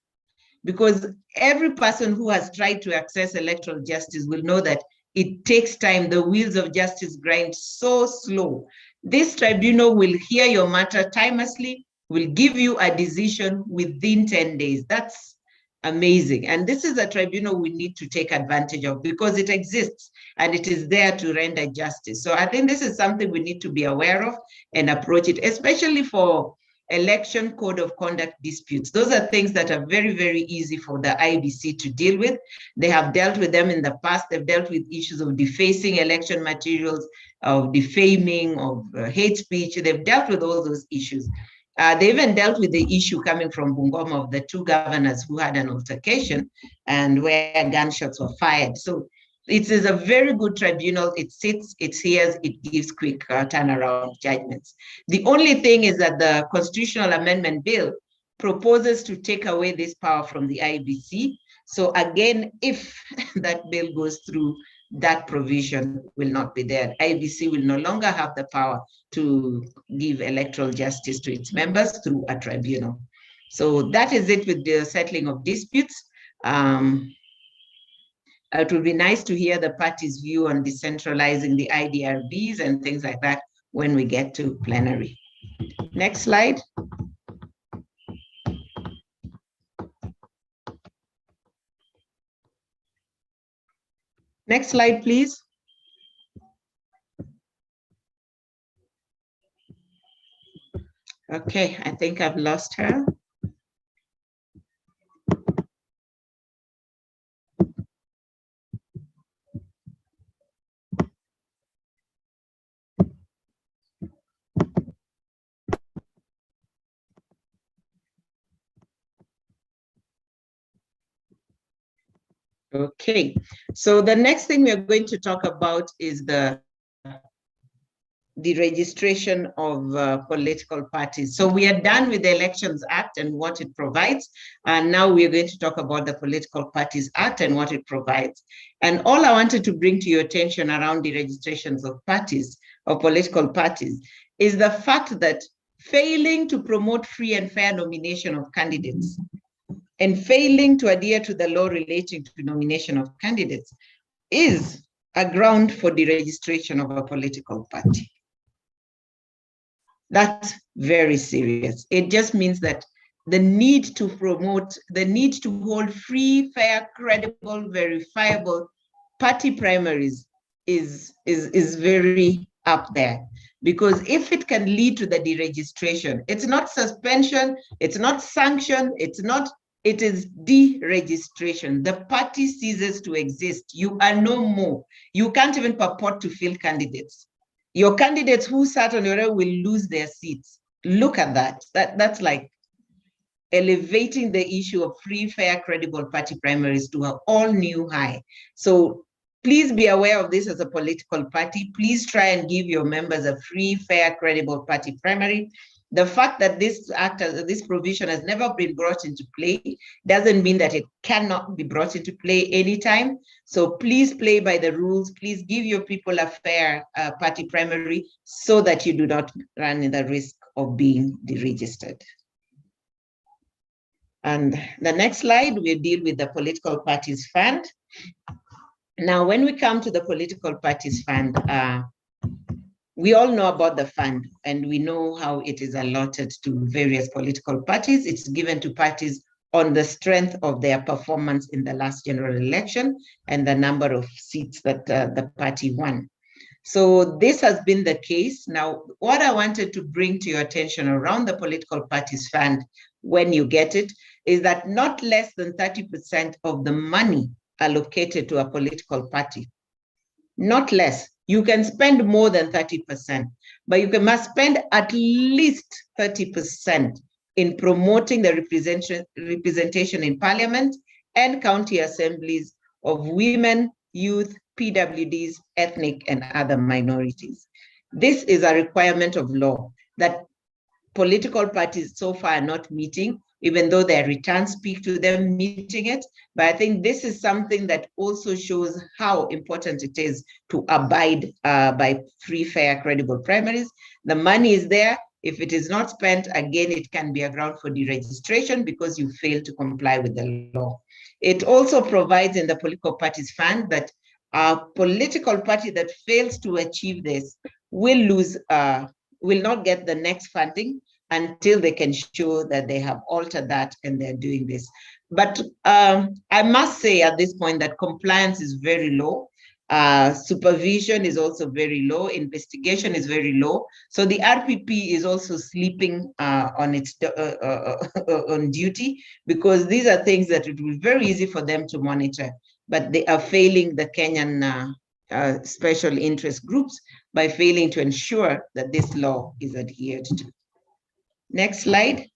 B: because every person who has tried to access electoral justice will know that it takes time. The wheels of justice grind so slow. This tribunal will hear your matter timelessly, will give you a decision within 10 days. That's amazing. And this is a tribunal we need to take advantage of because it exists and it is there to render justice. So I think this is something we need to be aware of and approach it, especially for election code of conduct disputes. Those are things that are very, very easy for the IBC to deal with. They have dealt with them in the past. They've dealt with issues of defacing election materials, of defaming, of hate speech. They've dealt with all those issues. They even dealt with the issue coming from Bungoma of the two governors who had an altercation and where gunshots were fired. So it is a very good tribunal. It sits, it hears, it gives quick turnaround judgments. The only thing is that the Constitutional Amendment Bill proposes to take away this power from the IBC. So again, if that bill goes through, that provision will not be there. IBC will no longer have the power to give electoral justice to its members through a tribunal. So that is it with the settling of disputes. It would be nice to hear the party's view on decentralizing the IDRBs and things like that when we get to plenary. Next slide. Next slide, please. Okay, I think I've lost her. Okay, so the next thing we are going to talk about is the registration of political parties. So we are done with the Elections Act and what it provides. And now we are going to talk about the Political Parties Act and what it provides. And all I wanted to bring to your attention around the registrations of parties, of political parties, is the fact that failing to promote free and fair nomination of candidates and failing to adhere to the law relating to nomination of candidates is a ground for the registration of a political party. That's very serious. It just means that the need to promote, the need to hold free, fair, credible, verifiable party primaries is very up there. Because if it can lead to the deregistration, it's not suspension, it's not sanction, it is deregistration. The party ceases to exist. You are no more. You can't even purport to field candidates. Your candidates who sat on your row will lose their seats. Look at that. That's like elevating the issue of free, fair, credible party primaries to an all-new high. So please be aware of this as a political party. Please try and give your members a free, fair, credible party primary. The fact that this provision has never been brought into play doesn't mean that it cannot be brought into play anytime. So please play by the rules. Please give your people a fair party primary so that you do not run the risk of being deregistered. And the next slide, we'll deal with the Political Parties Fund. Now, when we come to the Political Parties Fund, we all know about the fund and we know how it is allotted to various political parties. It's given to parties on the strength of their performance in the last general election and the number of seats that the party won. So this has been the case. Now, what I wanted to bring to your attention around the Political Parties Fund when you get it is that not less than 30% of the money allocated to a political party, not less. You can spend more than 30%, but you must spend at least 30% in promoting the representation in parliament and county assemblies of women, youth, PWDs, ethnic, and other minorities. This is a requirement of law that political parties so far are not meeting, even though their returns speak to them meeting it. But I think this is something that also shows how important it is to abide by free, fair, credible primaries. The money is there. If it is not spent, again, it can be a ground for deregistration because you fail to comply with the law. It also provides in the political parties fund that a political party that fails to achieve this will not get the next funding until they can show that they have altered that and they're doing this. But I must say at this point that compliance is very low. Supervision is also very low. Investigation is very low. So the RPP is also sleeping on its on duty, because these are things that it will be very easy for them to monitor, but they are failing the Kenyan special interest groups by failing to ensure that this law is adhered to. Next slide.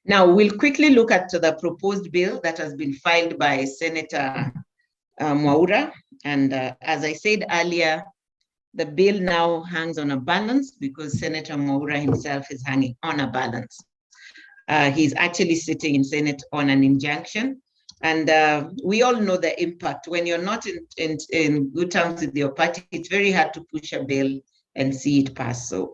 B: Now, we'll quickly look at the proposed bill that has been filed by Senator Mwaura. And as I said earlier, the bill now hangs on a balance because Senator Mwaura himself is hanging on a balance. He's actually sitting in Senate on an injunction. And we all know the impact. When you're not in good terms with your party, it's very hard to push a bill and see it pass. So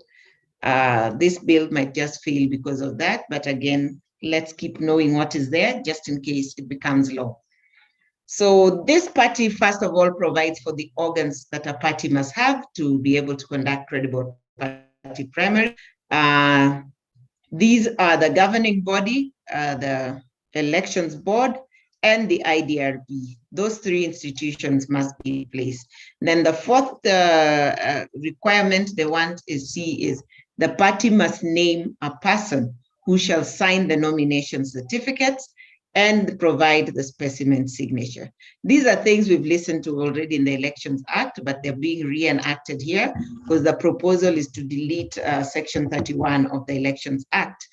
B: this bill might just fail because of that. But again, let's keep knowing what is there just in case it becomes law. So this party, first of all, provides for the organs that a party must have to be able to conduct credible party primary. These are the governing body, the elections board, and the IDRB. Those three institutions must be in place. Then the fourth requirement they want to see is the party must name a person who shall sign the nomination certificates and provide the specimen signature. These are things we've listened to already in the Elections Act, but they're being reenacted here because the proposal is to delete Section 31 of the Elections Act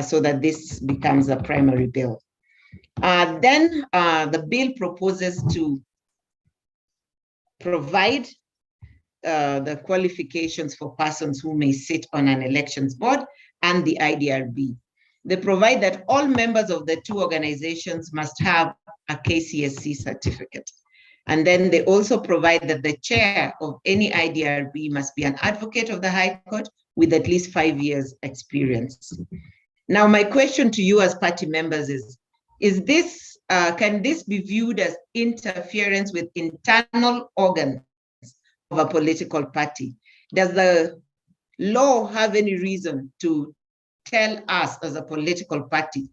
B: so that this becomes a primary bill. Then the bill proposes to provide the qualifications for persons who may sit on an elections board and the IDRB. They provide that all members of the two organizations must have a KCSC certificate. And then they also provide that the chair of any IDRB must be an advocate of the High Court with at least 5 years experience. Now, my question to you as party members is this, can this be viewed as interference with internal organs of a political party? Does the law have any reason to tell us as a political party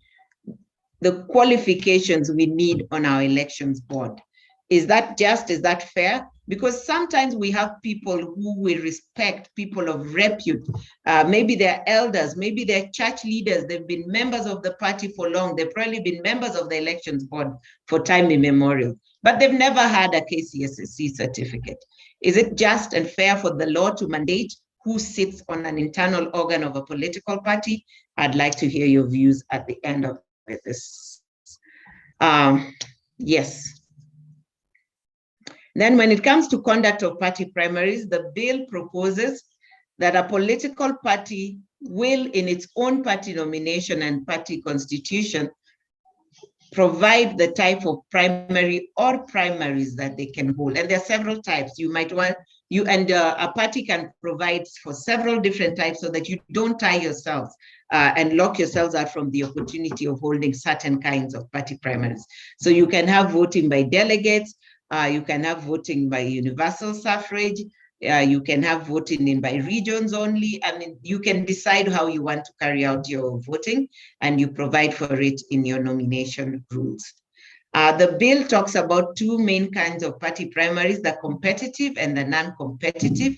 B: the qualifications we need on our elections board? Is that just, is that fair? Because sometimes we have people who we respect, people of repute. Maybe they're elders, maybe they're church leaders. They've been members of the party for long. They've probably been members of the elections board for time immemorial, but they've never had a KCSC certificate. Is it just and fair for the law to mandate who sits on an internal organ of a political party? I'd like to hear your views at the end of this. Yes. Then when it comes to conduct of party primaries, the bill proposes that a political party will, in its own party nomination and party constitution, provide the type of primary or primaries that they can hold. And there are several types. You might want, a party can provide for several different types so that you don't tie yourselves and lock yourselves out from the opportunity of holding certain kinds of party primaries. So you can have voting by delegates, you can have voting by universal suffrage, you can have voting in by regions only. I mean, you can decide how you want to carry out your voting, and you provide for it in your nomination rules. The bill talks about two main kinds of party primaries, the competitive and the non-competitive.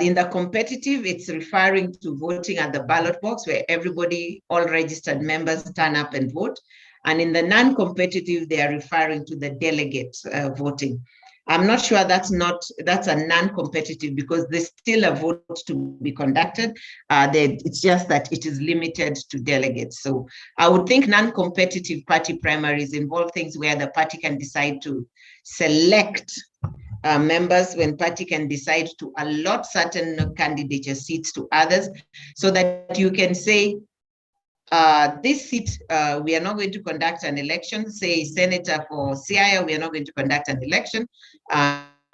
B: In the competitive, it's referring to voting at the ballot box where everybody, all registered members turn up and vote. And in the non-competitive, they are referring to the delegate voting. I'm not sure that's a non-competitive because there's still a vote to be conducted. It's just that it is limited to delegates. So I would think non-competitive party primaries involve things where the party can decide to select members, when party can decide to allot certain candidature seats to others, so that you can say, this seat, we are not going to conduct an election, say senator for Siaya, we are not going to conduct an election.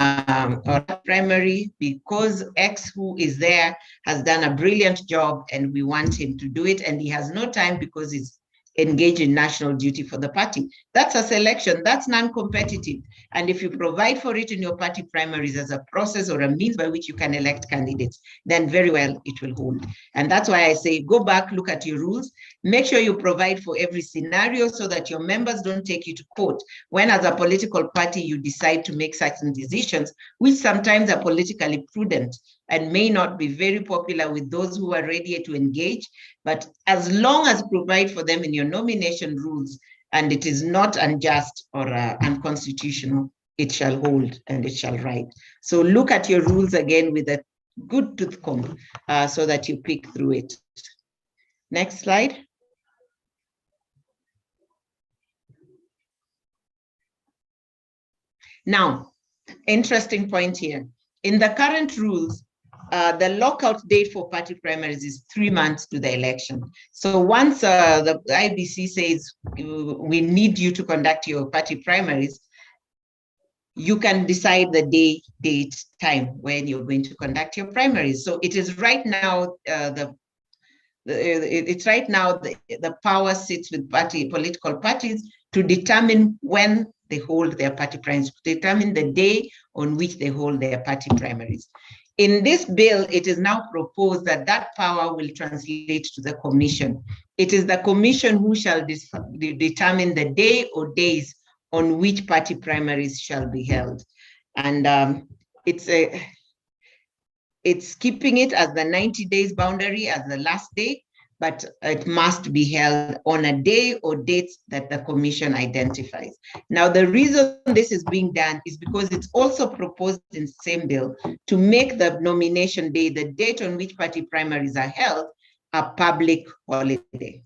B: or primary, because X who is there has done a brilliant job and we want him to do it, and he has no time because he's engaged in national duty for the party. That's a selection, that's non-competitive. And if you provide for it in your party primaries as a process or a means by which you can elect candidates, then very well it will hold. And that's why I say, go back, look at your rules, make sure you provide for every scenario so that your members don't take you to court when as a political party you decide to make certain decisions, which sometimes are politically prudent and may not be very popular with those who are ready to engage. But as long as you provide for them in your nomination rules and it is not unjust or unconstitutional, it shall hold and it shall ride. So look at your rules again with a good tooth comb so that you pick through it. Next slide. Now, interesting point here. In the current rules, the lockout date for party primaries is 3 months to the election. So once the IBC says we need you to conduct your party primaries, you can decide the day, date, time when you're going to conduct your primaries. So it is right now the power sits with political parties to determine when they hold their party primaries, to determine the day on which they hold their party primaries. In this bill, it is now proposed that that power will translate to the commission. It is the commission who shall determine the day or days on which party primaries shall be held. And it's keeping it as the 90 days boundary as the last day, but it must be held on a day or dates that the commission identifies. Now, the reason this is being done is because it's also proposed in the same bill to make the nomination day, the date on which party primaries are held, a public holiday.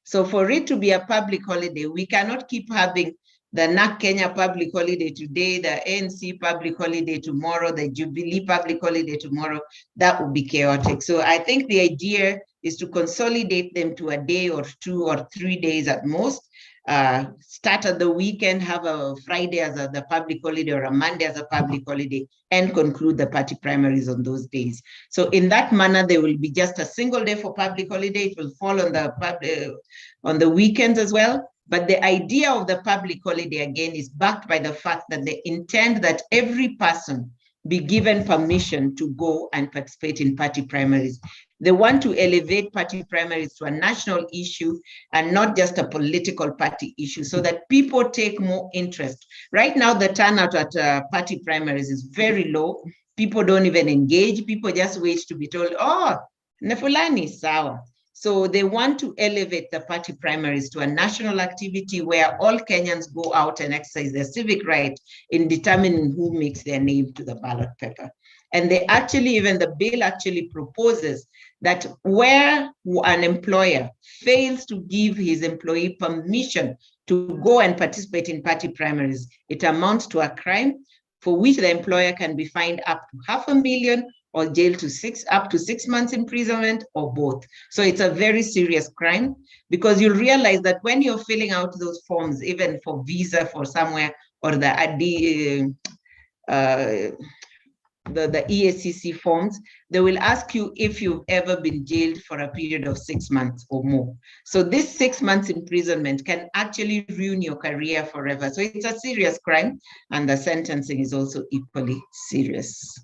B: So for it to be a public holiday, we cannot keep having the Narc Kenya public holiday today, the ANC public holiday tomorrow, the Jubilee public holiday tomorrow. That would be chaotic. So I think the idea is to consolidate them to a day or 2 or 3 days at most. Start at the weekend, have a Friday as the public holiday or a Monday as a public holiday, and conclude the party primaries on those days. So in that manner, there will be just a single day for public holiday. It will fall on the weekends as well. But the idea of the public holiday, again, is backed by the fact that they intend that every person be given permission to go and participate in party primaries. They want to elevate party primaries to a national issue and not just a political party issue, so that people take more interest. Right now, the turnout at party primaries is very low. People don't even engage. People just wait to be told, oh, Nefulani is sawa. So they want to elevate the party primaries to a national activity where all Kenyans go out and exercise their civic right in determining who makes their name to the ballot paper. And they actually, even the bill actually proposes that where an employer fails to give his employee permission to go and participate in party primaries, it amounts to a crime for which the employer can be fined up to $500,000 or jailed to up to 6 months imprisonment, or both. So it's a very serious crime, because you'll realize that when you're filling out those forms, even for visa for somewhere, or the EACC forms, they will ask you if you've ever been jailed for a period of 6 months or more. So this 6 months imprisonment can actually ruin your career forever. So it's a serious crime, and the sentencing is also equally serious.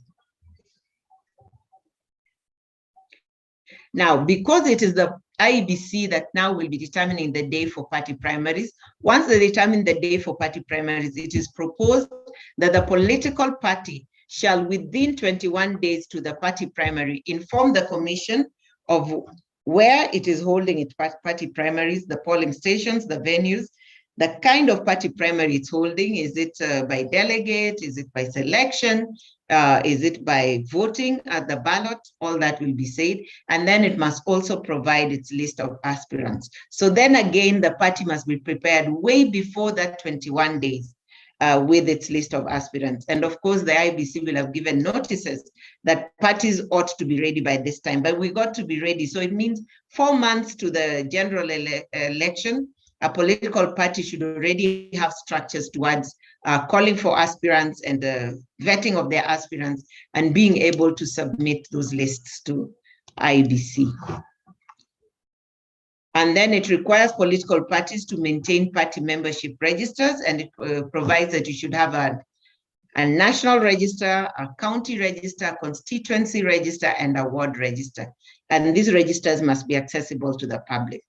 B: Now, because it is the IEBC that now will be determining the day for party primaries, once they determine the day for party primaries, it is proposed that the political party shall, within 21 days to the party primary, inform the commission of where it is holding its party primaries, the polling stations, the venues, the kind of party primary it's holding. Is it by delegate? Is it by selection? Is it by voting at the ballot? All that will be said. And then it must also provide its list of aspirants. So then again, the party must be prepared way before that 21 days with its list of aspirants. And of course, the IBC will have given notices that parties ought to be ready by this time, but we got to be ready. So it means 4 months to the general election. A political party should already have structures towards calling for aspirants and the vetting of their aspirants, and being able to submit those lists to IEBC. And then it requires political parties to maintain party membership registers, and it provides that you should have a national register, a county register, a constituency register, and a ward register. And these registers must be accessible to the public.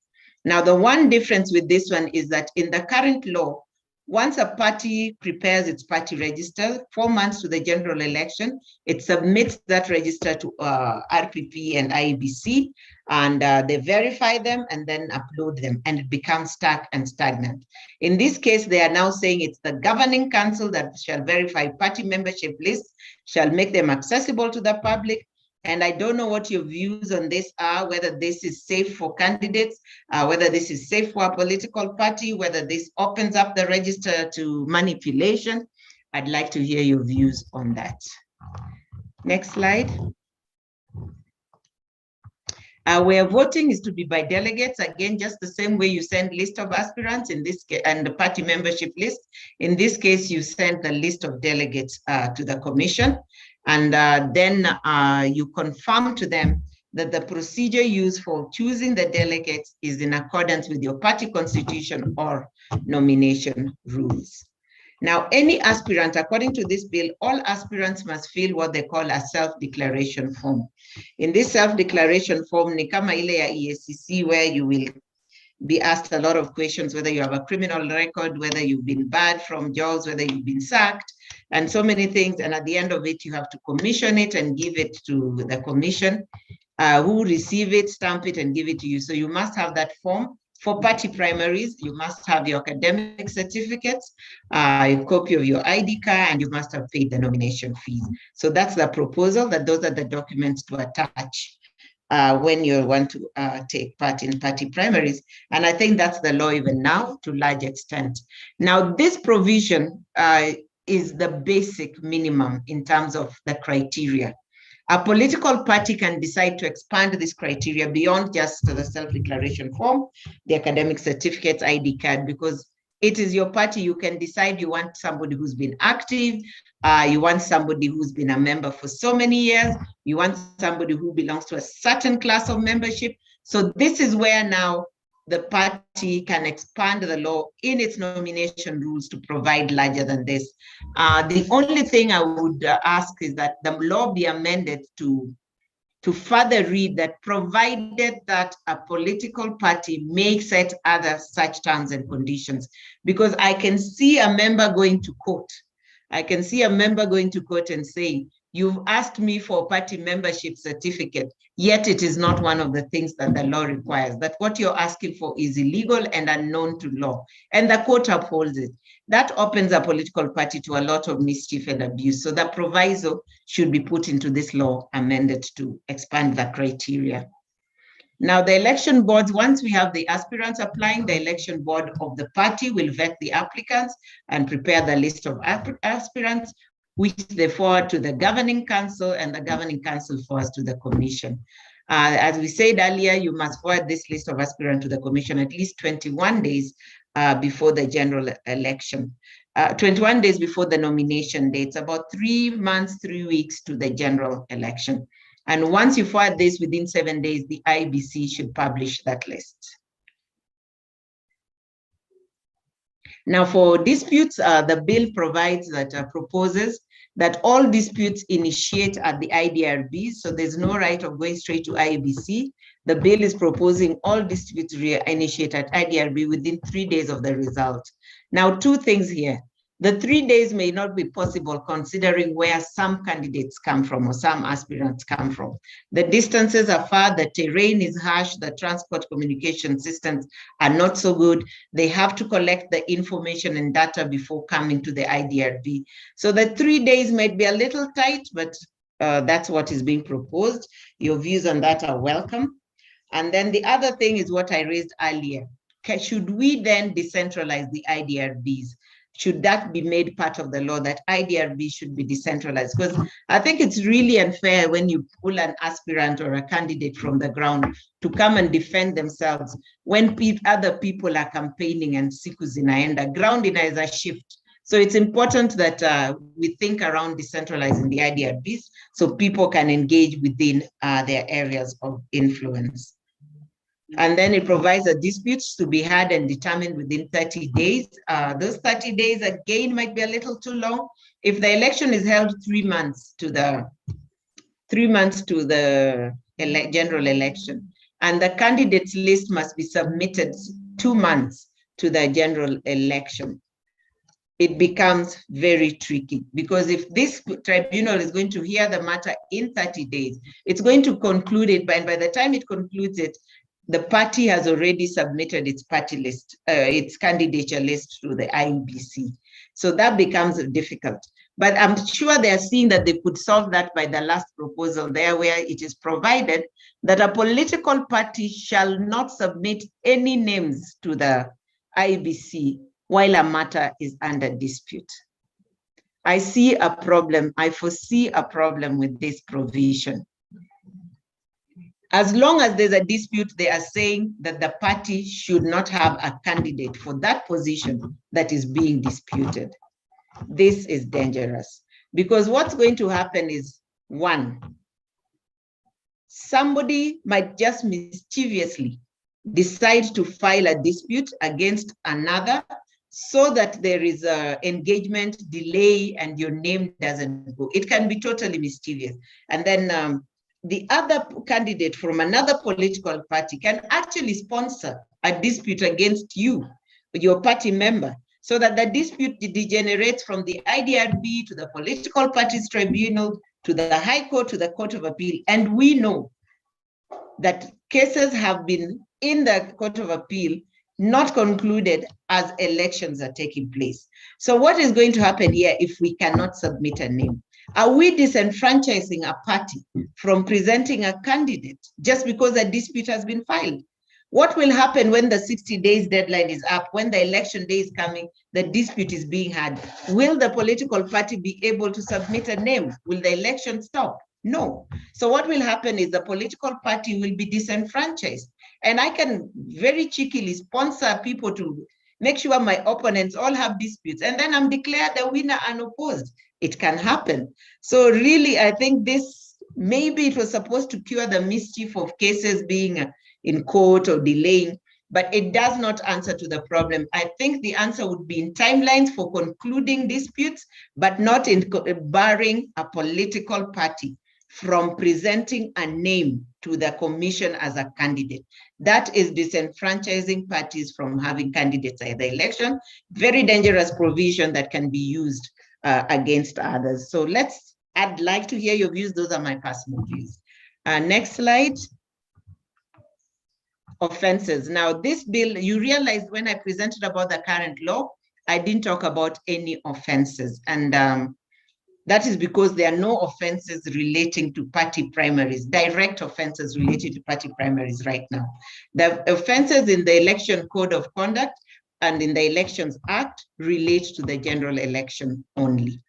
B: Now, the one difference with this one is that in the current law, once a party prepares its party register, 4 months to the general election, it submits that register to RPP and IEBC, and they verify them and then upload them, and it becomes stuck and stagnant. In this case, they are now saying it's the governing council that shall verify party membership lists, shall make them accessible to the public. And I don't know what your views on this are, whether this is safe for candidates, whether this is safe for a political party, whether this opens up the register to manipulation. I'd like to hear your views on that. Next slide. Where voting is to be by delegates, again, just the same way you send list of aspirants in this case, and the party membership list. In this case, you send the list of delegates to the commission, and then you confirm to them that the procedure used for choosing the delegates is in accordance with your party constitution or nomination rules. Now, any aspirant, according to this bill, all aspirants must fill what they call a self-declaration form. In this self-declaration form, ni kama ile ya EACC, where you will be asked a lot of questions, whether you have a criminal record, whether you've been barred from jobs, whether you've been sacked, and so many things. And at the end of it, you have to commission it and give it to the commission, who receive it, stamp it, and give it to you. So you must have that form. For party primaries, you must have your academic certificates, a copy of your ID card, and you must have paid the nomination fees. So that's the proposal, that those are the documents to attach when you want to take part in party primaries. And I think that's the law even now to a large extent. Now, this provision is the basic minimum in terms of the criteria. A political party can decide to expand this criteria beyond just the self-declaration form, the academic certificates, ID card, because it is your party. You can decide you want somebody who's been active, you want somebody who's been a member for so many years, you want somebody who belongs to a certain class of membership. So this is where now the party can expand the law in its nomination rules to provide larger than this. The only thing I would ask is that the law be amended to further read that, provided that a political party may set other such terms and conditions, because I can see a member going to court. I can see a member going to court and saying, you've asked me for a party membership certificate, yet it is not one of the things that the law requires, that what you're asking for is illegal and unknown to law, and the court upholds it. That opens a political party to a lot of mischief and abuse. So the proviso should be put into this law, amended to expand the criteria. Now, the election boards, once we have the aspirants applying, the election board of the party will vet the applicants and prepare the list of aspirants, which they forward to the governing council, and the governing council forwards to the commission. As we said earlier, you must forward this list of aspirants to the commission at least 21 days before the general election. 21 days before the nomination dates, about 3 months, 3 weeks to the general election. And once you forward this within 7 days, the IEBC should publish that list. Now, for disputes, the bill provides that proposes that all disputes initiate at the IDRB, so there's no right of going straight to IEBC. The bill is proposing all disputes initiate at IDRB within 3 days of the result. Now, 2 things here. The 3 days may not be possible considering where some candidates come from or some aspirants come from. The distances are far, the terrain is harsh, the transport communication systems are not so good. They have to collect the information and data before coming to the IDRB. So the 3 days might be a little tight, but that's what is being proposed. Your views on that are welcome. And then the other thing is what I raised earlier. Should we then decentralize the IDRBs? Should that be made part of the law, that IDRB should be decentralized? Because I think it's really unfair when you pull an aspirant or a candidate from the ground to come and defend themselves when other people are campaigning and siku zinaenda. Ground is a shift. So it's important that we think around decentralizing the IDRBs so people can engage within their areas of influence. And then it provides the disputes to be had and determined within 30 days. Those 30 days, again, might be a little too long. If the election is held 3 months to the general election, and the candidates list must be submitted 2 months to the general election, it becomes very tricky, because if this tribunal is going to hear the matter in 30 days, it's going to conclude it, and by the time it concludes it, the party has already submitted its party list, its candidature list to the IEBC. So that becomes difficult. But I'm sure they are seeing that they could solve that by the last proposal there, where it is provided that a political party shall not submit any names to the IEBC while a matter is under dispute. I see a problem, I foresee a problem with this provision. As long as there's a dispute, they are saying that the party should not have a candidate for that position that is being disputed. This is dangerous, because what's going to happen is, one, somebody might just mischievously decide to file a dispute against another so that there is a engagement delay and your name doesn't go. It can be totally mischievous. And then the other candidate from another political party can actually sponsor a dispute against you, your party member, so that the dispute degenerates from the IDRB to the political parties tribunal, to the High Court, to the Court of Appeal. And we know that cases have been in the Court of Appeal not concluded as elections are taking place. So what is going to happen here if we cannot submit a name? Are we disenfranchising a party from presenting a candidate just because a dispute has been filed? What will happen when the 60 days deadline is up, when the election day is coming, the dispute is being had? Will the political party be able to submit a name? Will the election stop? No. So what will happen is the political party will be disenfranchised. And I can very cheekily sponsor people to make sure my opponents all have disputes, and then I'm declared the winner unopposed. It can happen. So really, I think this, maybe it was supposed to cure the mischief of cases being in court or delaying, but it does not answer to the problem. I think the answer would be in timelines for concluding disputes, but not in barring a political party from presenting a name to the commission as a candidate. That is disenfranchising parties from having candidates at the election. Very dangerous provision that can be used against others. So I'd like to hear your views. Those are my personal views. Next slide. Offenses. Now this bill, you realized when I presented about the current law, I didn't talk about any offenses. And that is because there are no offenses relating to party primaries, direct offenses related to party primaries right now. The offenses in the Election Code of Conduct and in the Elections Act relate to the general election only.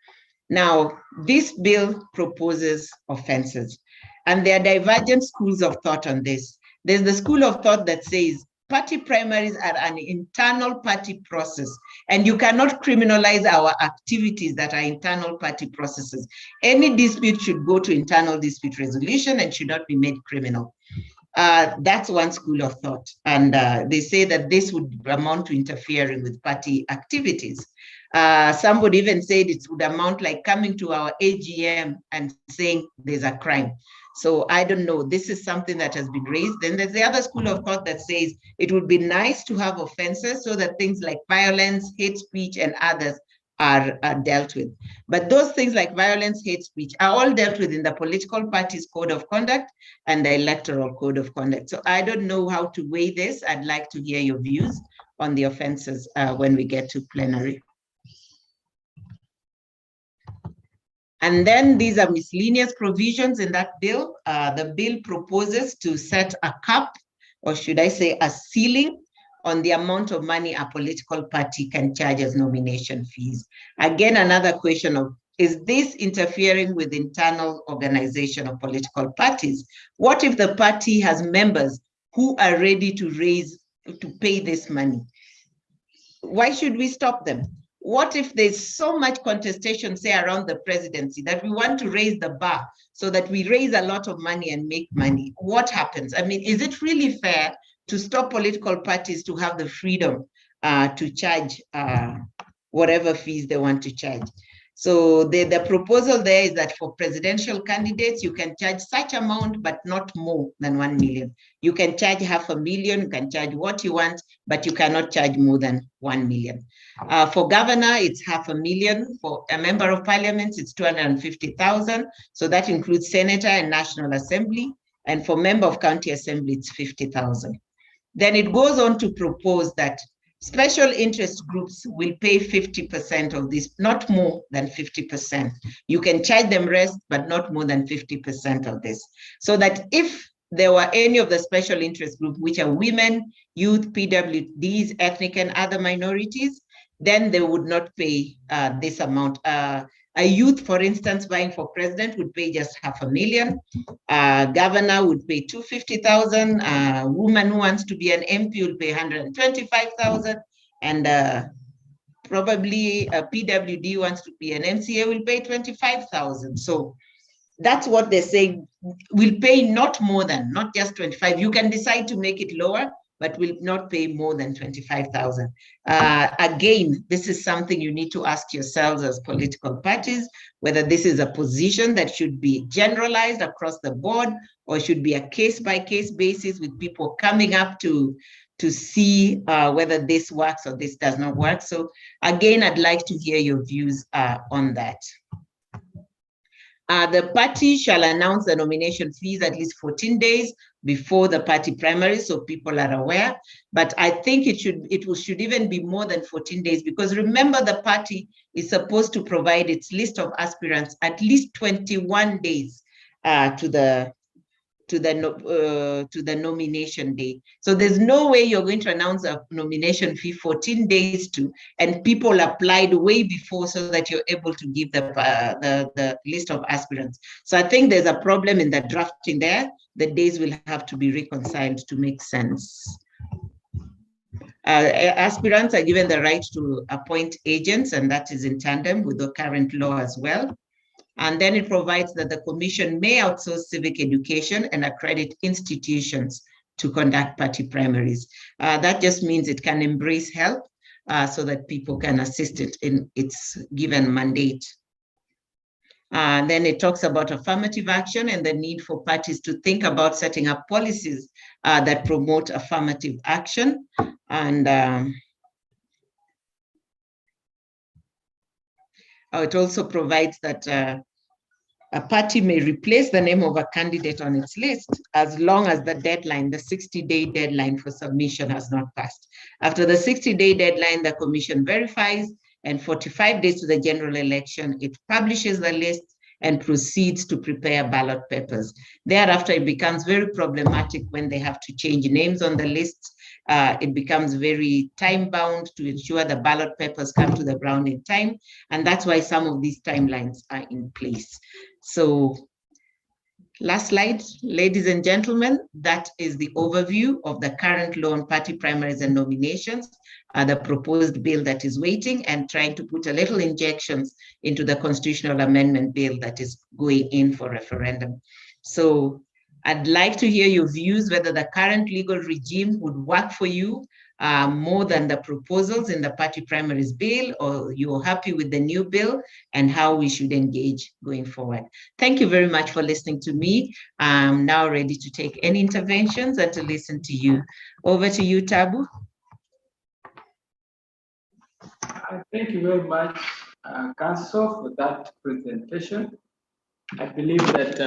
B: Now, this bill proposes offenses, and there are divergent schools of thought on this. There's the school of thought that says party primaries are an internal party process, and you cannot criminalize our activities that are internal party processes. Any dispute should go to internal dispute resolution and should not be made criminal. That's one school of thought. And they say that this would amount to interfering with party activities. Some would even say it would amount like coming to our AGM and saying there's a crime. So I don't know, this is something that has been raised. Then there's the other school of thought that says it would be nice to have offenses so that things like violence, hate speech, and others are dealt with. But those things like violence, hate speech are all dealt with in the political party's code of conduct and the electoral code of conduct. So I don't know how to weigh this. I'd like to hear your views on the offenses when we get to plenary. And then these are miscellaneous provisions in that bill. The bill proposes to set a cap, or should I say a ceiling, on the amount of money a political party can charge as nomination fees. Again, another question of, is this interfering with internal organization of political parties? What if the party has members who are ready to pay this money? Why should we stop them? what if there's so much contestation, say, around the presidency that we want to raise the bar so that we raise a lot of money and make money? What happens? I mean, is it really fair to stop political parties to have the freedom to charge whatever fees they want to charge? So the proposal there is that for presidential candidates, you can charge such amount, but not more than 1 million. You can charge 500,000, you can charge what you want, but you cannot charge more than 1 million. For governor, it's 500,000. For a member of parliament, it's 250,000. So that includes senator and National Assembly. And for member of county assembly, it's 50,000. Then it goes on to propose that special interest groups will pay 50% of this, not more than 50%. You can charge them rest, but not more than 50% of this. So that if there were any of the special interest groups, which are women, youth, PWDs, ethnic and other minorities, then they would not pay this amount. A youth, for instance, vying for president would pay just 500,000. Governor would pay 250,000. A woman who wants to be an MP will pay 125,000. And probably a PWD wants to be an MCA will pay 25,000. So that's what they're saying. We'll pay not more than, not just 25. You can decide to make it lower, but will not pay more than 25,000. Again, this is something you need to ask yourselves as political parties, whether this is a position that should be generalized across the board, or should be a case-by-case basis with people coming up to see whether this works or this does not work. So again, I'd like to hear your views on that. The party shall announce the nomination fees at least 14 days before the party primary, so people are aware. But I think it should even be more than 14 days, because remember, the party is supposed to provide its list of aspirants at least 21 days to the nomination day. So there's no way you're going to announce a nomination fee 14 days to, and people applied way before, so that you're able to give the list of aspirants. So I think there's a problem in the drafting there. The days will have to be reconciled to make sense. Aspirants are given the right to appoint agents, and that is in tandem with the current law as well. And then it provides that the commission may outsource civic education and accredit institutions to conduct party primaries. That just means it can embrace help so that people can assist it in its given mandate. Then it talks about affirmative action and the need for parties to think about setting up policies that promote affirmative action. And it also provides that a party may replace the name of a candidate on its list as long as the deadline, the 60-day deadline for submission, has not passed. After the 60-day deadline, the commission verifies, and 45 days to the general election, it publishes the list and proceeds to prepare ballot papers. Thereafter, it becomes very problematic when they have to change names on the lists. It becomes very time-bound to ensure the ballot papers come to the ground in time. And that's why some of these timelines are in place. So last slide, ladies and gentlemen, that is the overview of the current law on party primaries and nominations, the proposed bill that is waiting, and trying to put a little injections into the constitutional amendment bill that is going in for referendum. So I'd like to hear your views, whether the current legal regime would work for you more than the proposals in the party primaries bill, or you're happy with the new bill, and how we should engage going forward. Thank you very much for listening to me. I'm now ready to take any interventions and to listen to you. Over to you, Tabu.
A: Thank you very much, Council, for that presentation. I believe that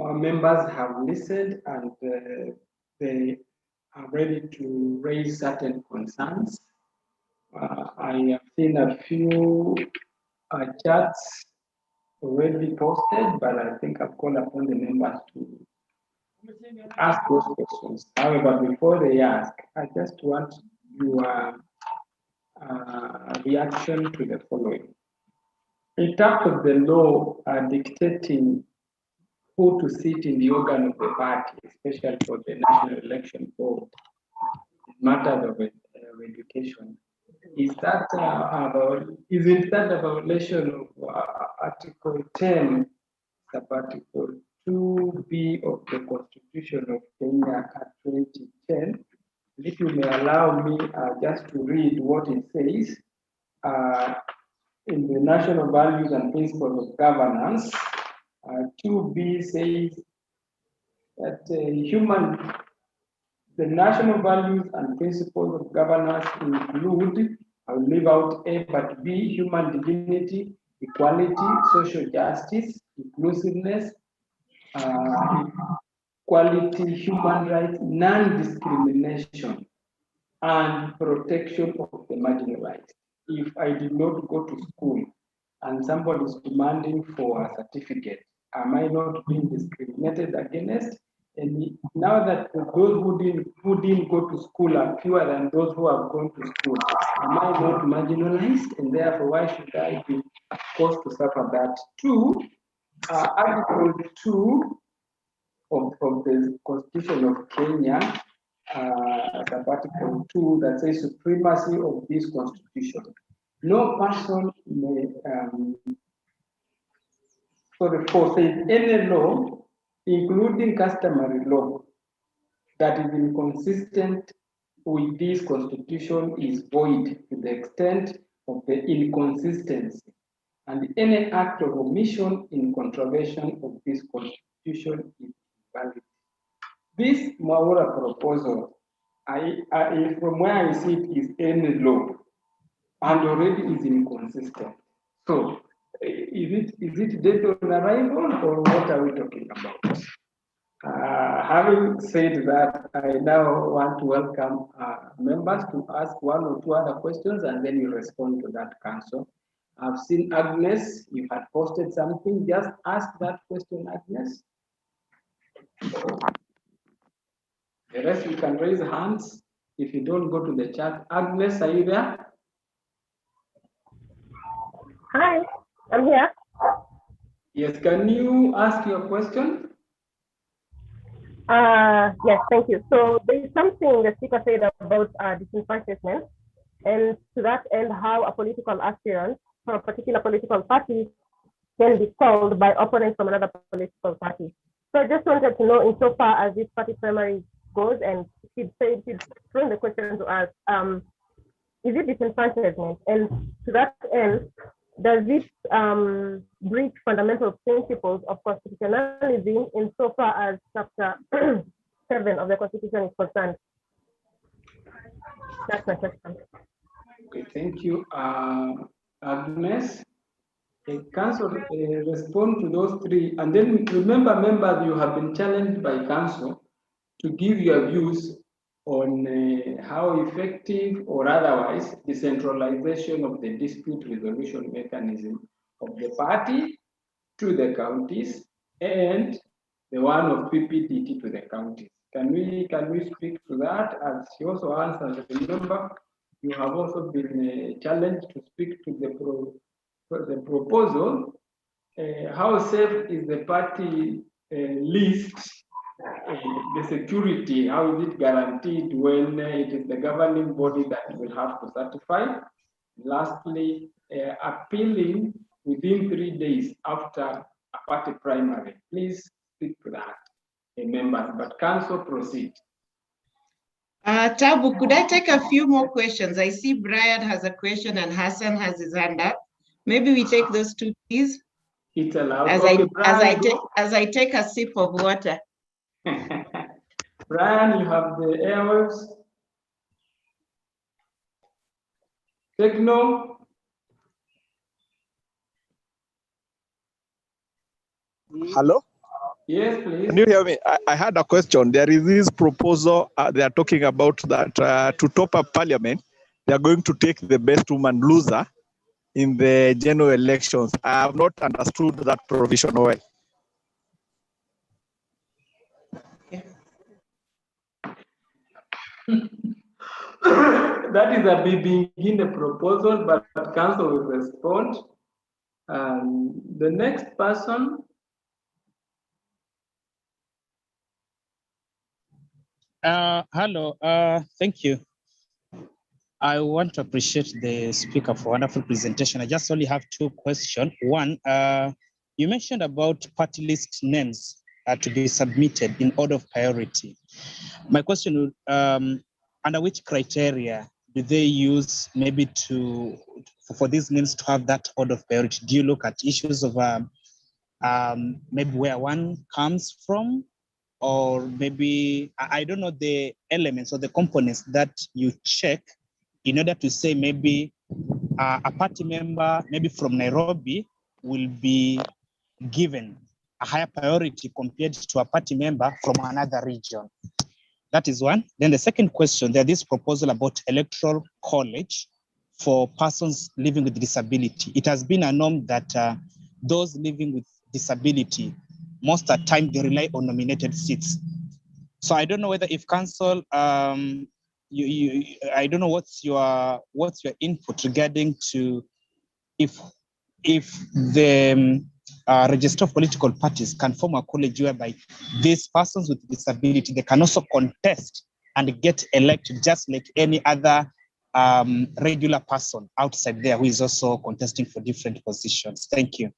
A: our members have listened, and they are ready to raise certain concerns. I have seen a few chats already posted, but I think I've called upon the members to ask those questions. However, before they ask, I just want your reaction to the following. In terms of the law dictating who to sit in the organ of the party, especially for the National Election Board, matters of education, isn't that a violation of Article 10, Article 2B of the Constitution of Kenya at 2010? If you may allow me just to read what it says in the National Values and Principles of Governance, 2B says that the national values and principles of governance include, I will leave out A but B, human dignity, equality, social justice, inclusiveness, equality, human rights, non-discrimination, and protection of the marginalized. If I did not go to school and somebody is demanding for a certificate, am I not being discriminated against? And now that those who didn't go to school are fewer than those who have gone to school, am I not marginalized? And therefore, why should I be forced to suffer that? Two, Article 2 of the Constitution of Kenya, Article 2 that says supremacy of this Constitution. No person may, says any law, including customary law, that is inconsistent with this Constitution is void to the extent of the inconsistency, and any act of omission in contravention of this Constitution is invalid. This Mwaura proposal, from where I see it, is any law and already is inconsistent. So, is it dead on arrival, or what are we talking about? Having said that, I now want to welcome members to ask one or two other questions, and then you respond to that, Council. I've seen Agnes, you had posted something. Just ask that question, Agnes. The rest, you can raise hands if you don't go to the chat. Agnes, are you there?
C: Hi, I'm here.
A: Yes, can you ask your question?
C: Yes, thank you. So there is something the speaker said about disenfranchisement, and to that end, how a political aspirant from a particular political party can be called by opponents from another political party. So I just wanted to know, insofar as this party primary goes, and she'd thrown the question to us, is it disenfranchisement? And to that end, does it breach fundamental principles of constitutionalism insofar as Chapter 7 of the Constitution is concerned? That's my question.
A: Okay, thank you, Agnes. Council, respond to those three, and then remember, members, you have been challenged by Council to give your views on how effective or otherwise decentralization of the dispute resolution mechanism of the party to the counties and the one of PPDT to the counties. Can we speak to that? As she also answers, remember, you have also been challenged to speak to the proposal. How safe is the party list? The security, how is it guaranteed when it is the governing body that will have to certify? Lastly, appealing within 3 days after a party primary. Please speak to that, members, but Council proceed.
B: Tabu, could I take a few more questions? I see Brian has a question and Hassan has his hand up. Maybe we take those two, please.
A: It's allowed.
B: As,
A: okay,
B: as I take a sip of water.
A: Brian, you have the airwaves. Techno.
D: Hello?
A: Yes, please.
D: Can you hear me? I had a question. There is this proposal they are talking about that to top up parliament, they are going to take the best woman loser in the general elections. I have not understood that provision well.
A: That is a big in the proposal, but Council will respond. The next person.
E: Hello, thank you. I want to appreciate the speaker for a wonderful presentation. I just only have two questions. One, you mentioned about party list names to be submitted in order of priority. My question would, under which criteria do they use maybe for these names to have that order of priority? Do you look at issues of maybe where one comes from, or maybe, I don't know, the elements or the components that you check in order to say maybe a party member, maybe from Nairobi, will be given a higher priority compared to a party member from another region? That is one. Then the second question, there's this proposal about electoral college for persons living with disability. It has been a norm that those living with disability, most of the time they rely on nominated seats. So I don't know whether if council, I don't know what's your input regarding to if the register of political parties can form a college whereby these persons with disability, they can also contest and get elected just like any other regular person outside there who is also contesting for different positions. Thank you.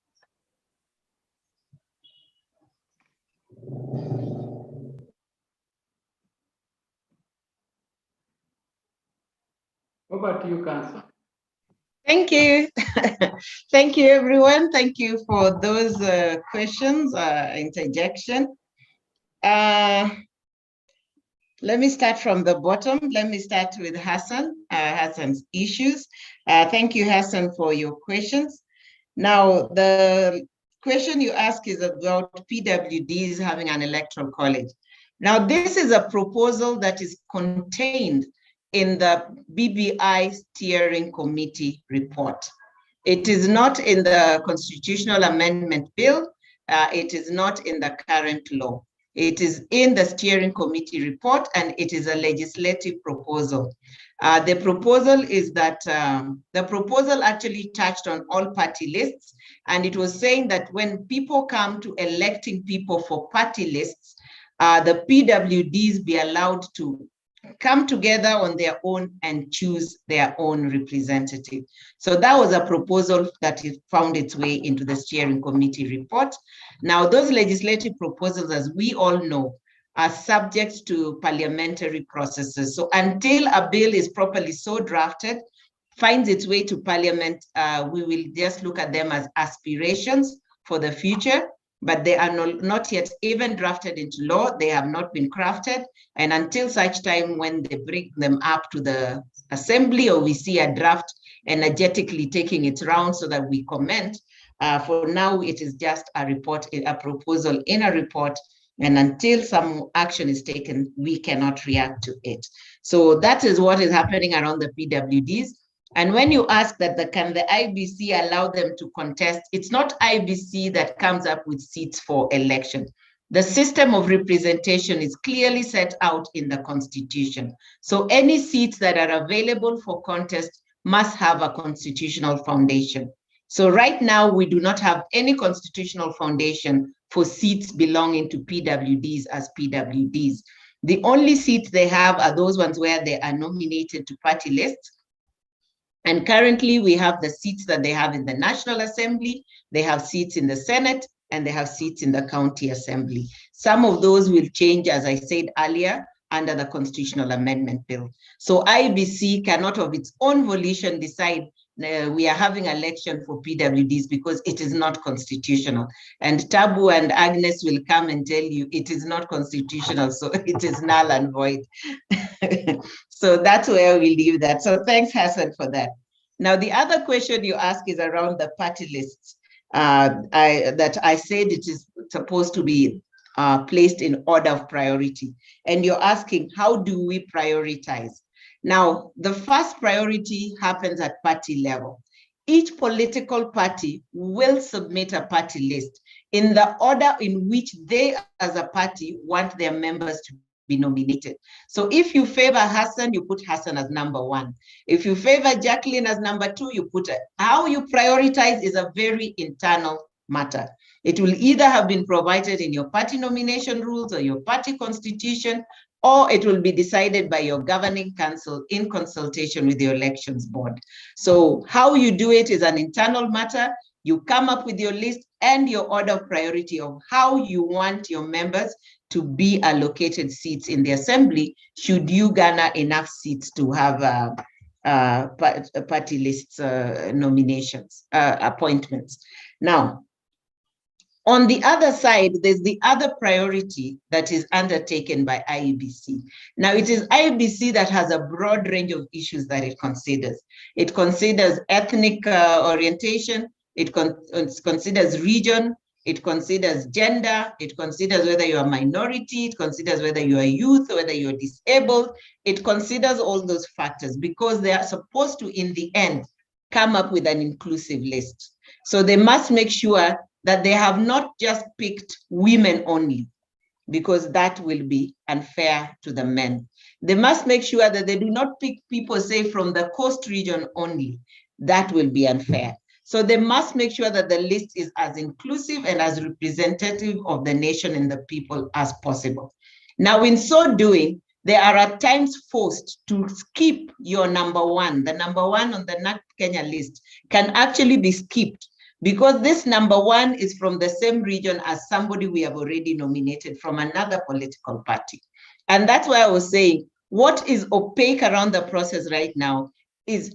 A: Over to you, Council.
B: Thank you. Thank you, everyone. Thank you for those questions, interjection. Let me start from the bottom. Let me start with Hassan, Hassan's issues. Thank you, Hassan, for your questions. Now, the question you ask is about PWDs having an electoral college. Now, this is a proposal that is contained in the BBI Steering Committee report. It is not in the Constitutional Amendment Bill. It is not in the current law. It is in the Steering Committee report, and it is a legislative proposal. The proposal is that the proposal actually touched on all party lists, and it was saying that when people come to electing people for party lists, the PWDs be allowed to come together on their own and choose their own representative. So that was a proposal that found its way into the Steering Committee report. Now, those legislative proposals, as we all know, are subject to parliamentary processes. So until a bill is properly so drafted, finds its way to Parliament, we will just look at them as aspirations for the future, but they are not yet even drafted into law. They have not been crafted. And until such time when they bring them up to the assembly, or we see a draft energetically taking its round so that we comment, for now, it is just a report, a proposal in a report. And until some action is taken, we cannot react to it. So that is what is happening around the PWDs. And when you ask that can the IBC allow them to contest, it's not IBC that comes up with seats for election. The system of representation is clearly set out in the Constitution. So any seats that are available for contest must have a constitutional foundation. So right now, we do not have any constitutional foundation for seats belonging to PWDs as PWDs. The only seats they have are those ones where they are nominated to party lists. And currently, we have the seats that they have in the National Assembly, they have seats in the Senate, and they have seats in the County Assembly. Some of those will change, as I said earlier, under the Constitutional Amendment Bill. So IBC cannot of its own volition decide we are having election for PWDs because it is not constitutional. And Tabu and Agnes will come and tell you it is not constitutional, so it is null and void. So that's where we leave that. So thanks, Hassan, for that. Now, the other question you ask is around the party lists. That I said it is supposed to be placed in order of priority. And you're asking, how do we prioritize? Now, the first priority happens at party level. Each political party will submit a party list in the order in which they, as a party, want their members to be nominated. So if you favor Hassan, you put Hassan as number one. If you favor Jacqueline as number two, you put it. How you prioritize is a very internal matter. It will either have been provided in your party nomination rules or your party constitution, or it will be decided by your governing council in consultation with your elections board. So how you do it is an internal matter. You come up with your list and your order of priority of how you want your members to be allocated seats in the assembly, should you garner enough seats to have party lists nominations, appointments. Now, on the other side, there's the other priority that is undertaken by IEBC. Now, it is IEBC that has a broad range of issues that it considers. It considers ethnic orientation, it considers region, it considers gender, it considers whether you're a minority, it considers whether you're a youth, whether you're disabled. It considers all those factors because they are supposed to, in the end, come up with an inclusive list. So they must make sure that they have not just picked women only, because that will be unfair to the men. They must make sure that they do not pick people, say, from the coast region only. That will be unfair. So they must make sure that the list is as inclusive and as representative of the nation and the people as possible. Now, in so doing, they are at times forced to skip your number one. The number one on the Narc Kenya list can actually be skipped because this number one is from the same region as somebody we have already nominated from another political party. And that's why I was saying, what is opaque around the process right now is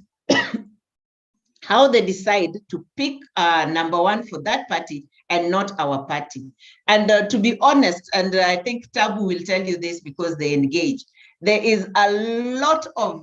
B: how they decide to pick number one for that party and not our party. And to be honest, and I think Tabu will tell you this because they engage, there is a lot of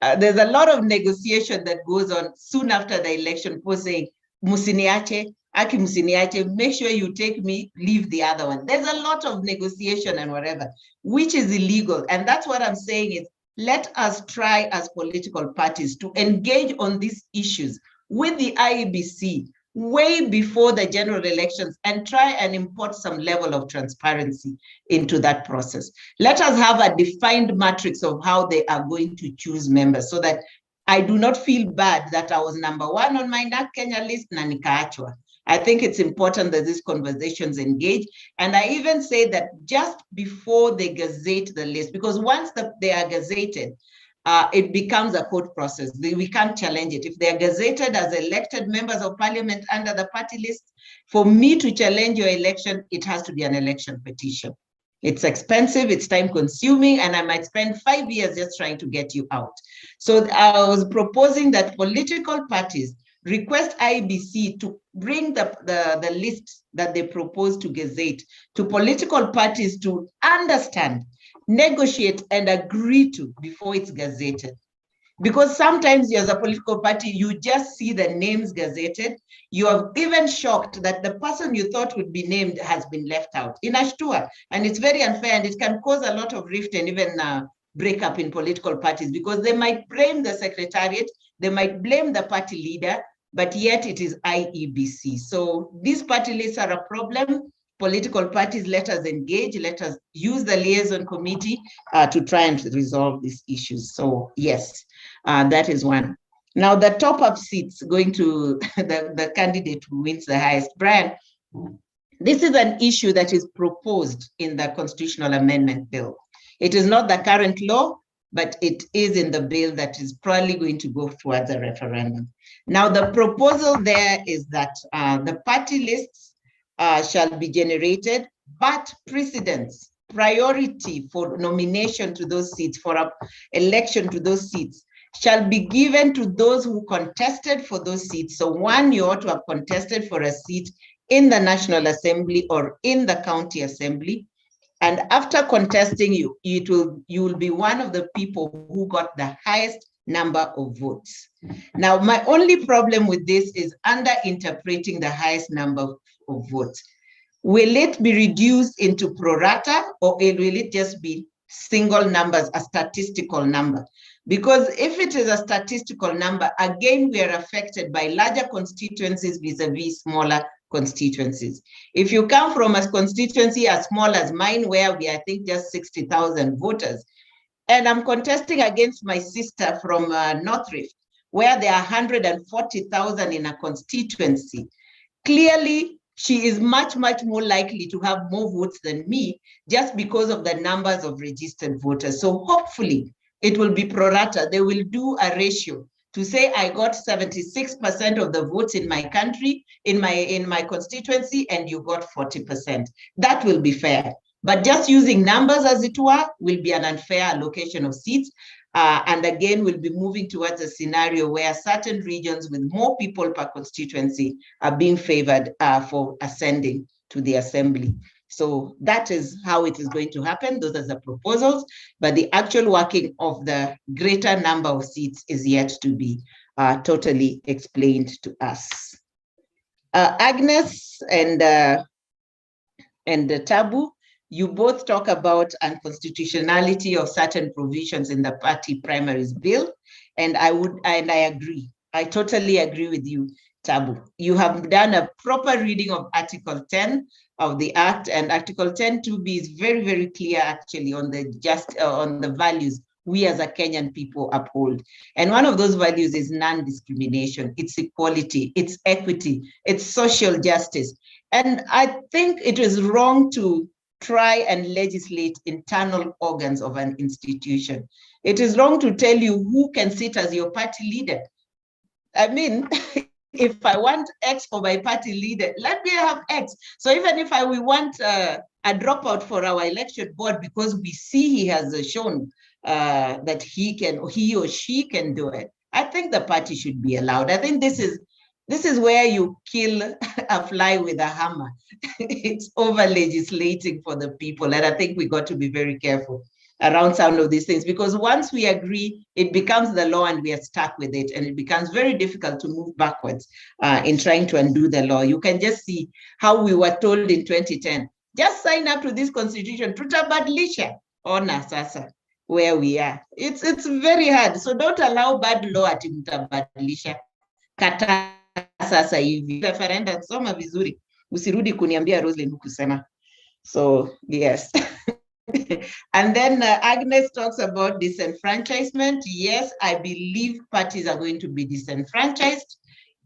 B: there's a lot of negotiation that goes on soon after the election for saying, Musiniache, Aki Musiniache, make sure you take me, leave the other one. There's a lot of negotiation and whatever, which is illegal. And that's what I'm saying is, let us try as political parties to engage on these issues with the IEBC way before the general elections and try and import some level of transparency into that process. Let us have a defined matrix of how they are going to choose members so that I do not feel bad that I was number one on my Narc Kenya list na nikaachwa. I think it's important that these conversations engage. And I even say that just before they gazette the list, because once they are gazetted, it becomes a court process. We can't challenge it. If they are gazetted as elected members of parliament under the party list, for me to challenge your election, it has to be an election petition. It's expensive, it's time consuming, and I might spend 5 years just trying to get you out. So I was proposing that political parties request IEBC to bring the list that they propose to gazette to political parties to understand, negotiate, and agree to before it's gazetted. Because sometimes as a political party, you just see the names gazetted. You are even shocked that the person you thought would be named has been left out. In Ashtua, and it's very unfair, and it can cause a lot of rift and even breakup in political parties because they might blame the secretariat, they might blame the party leader, but yet it is IEBC. So these party lists are a problem. Political parties, let us engage, let us use the liaison committee to try and resolve these issues. So yes, that is one. Now the top-up seats going to the candidate who wins the highest. Brian, this is an issue that is proposed in the constitutional amendment bill. It is not the current law, but it is in the bill that is probably going to go towards a referendum. Now the proposal there is that the party lists shall be generated, but precedence, priority for nomination to those seats, for election to those seats, shall be given to those who contested for those seats. So one, you ought to have contested for a seat in the National Assembly or in the County Assembly. And after contesting, you will be one of the people who got the highest number of votes. Now, my only problem with this is under interpreting the highest number of votes. Will it be reduced into pro rata, or will it just be single numbers, a statistical number? Because if it is a statistical number, again, we are affected by larger constituencies vis-a-vis smaller constituencies. If you come from a constituency as small as mine, where we, I think, just 60,000 voters, and I'm contesting against my sister from North Rift, where there are 140,000 in a constituency, clearly she is much, much more likely to have more votes than me just because of the numbers of registered voters. So hopefully it will be pro rata. They will do a ratio to say I got 76% of the votes in my country, in my constituency, and you got 40%. That will be fair. But just using numbers as it were will be an unfair allocation of seats. And again, we'll be moving towards a scenario where certain regions with more people per constituency are being favored for ascending to the assembly. So that is how it is going to happen. Those are the proposals, but the actual working of the greater number of seats is yet to be totally explained to us. Agnes and Tabu, you both talk about unconstitutionality of certain provisions in the party primaries bill, and I agree. I totally agree with you, Tabu. You have done a proper reading of Article 10 of the Act, and Article 10(2)(b) is very, very clear actually on the values we as a Kenyan people uphold. And one of those values is non-discrimination, it's equality, it's equity, it's social justice. And I think it is wrong to try and legislate internal organs of an institution. It is wrong to tell you who can sit as your party leader. I mean, if I want X for my party leader, let me have X. So even if we want a dropout for our election board because we see he has shown that he or she can do it, I think the party should be allowed. I think this is where you kill a fly with a hammer. It's over legislating for the people. And I think we got to be very careful around some of these things, because once we agree, it becomes the law and we are stuck with it. And it becomes very difficult to move backwards in trying to undo the law. You can just see how we were told in 2010, just sign up to this constitution, tutabadilisha. Ona sasa, where we are. It's very hard. So don't allow bad law ati mtabadilisha. Kata sasa hivi. Referenda soma vizuri. Usirudi kuniambia Roslyn hukusema. So yes. And then Agnes talks about disenfranchisement. Yes, I believe parties are going to be disenfranchised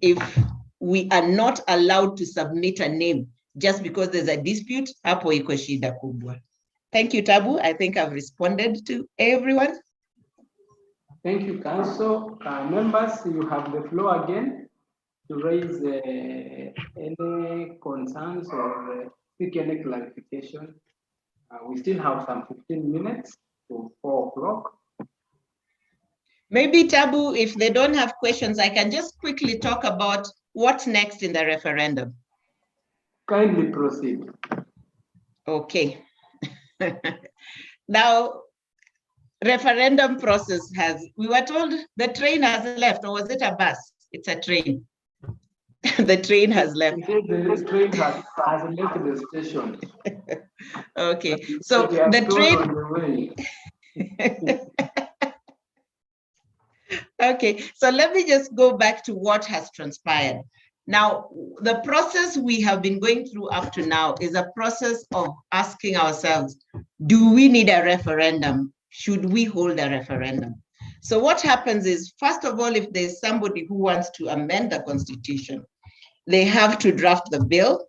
B: if we are not allowed to submit a name just because there's a dispute. Hapo iko shida kubwa. Thank you, Tabu. I think I've responded to everyone.
A: Thank you, Council. Members, you have the floor again to raise any concerns or seek any clarification. We still have some 15 minutes to 4 o'clock.
B: Maybe, Tabu, if they don't have questions, I can just quickly talk about what's next in the referendum.
A: Kindly proceed.
B: Okay. Now, referendum process we were told the train has left, or was it a bus? It's a train. The train has left.
A: The train has left the station.
B: Okay, so the train. Okay, so let me just go back to what has transpired. Now, the process we have been going through up to now is a process of asking ourselves, do we need a referendum? Should we hold a referendum? So what happens is, first of all, if there's somebody who wants to amend the constitution, they have to draft the bill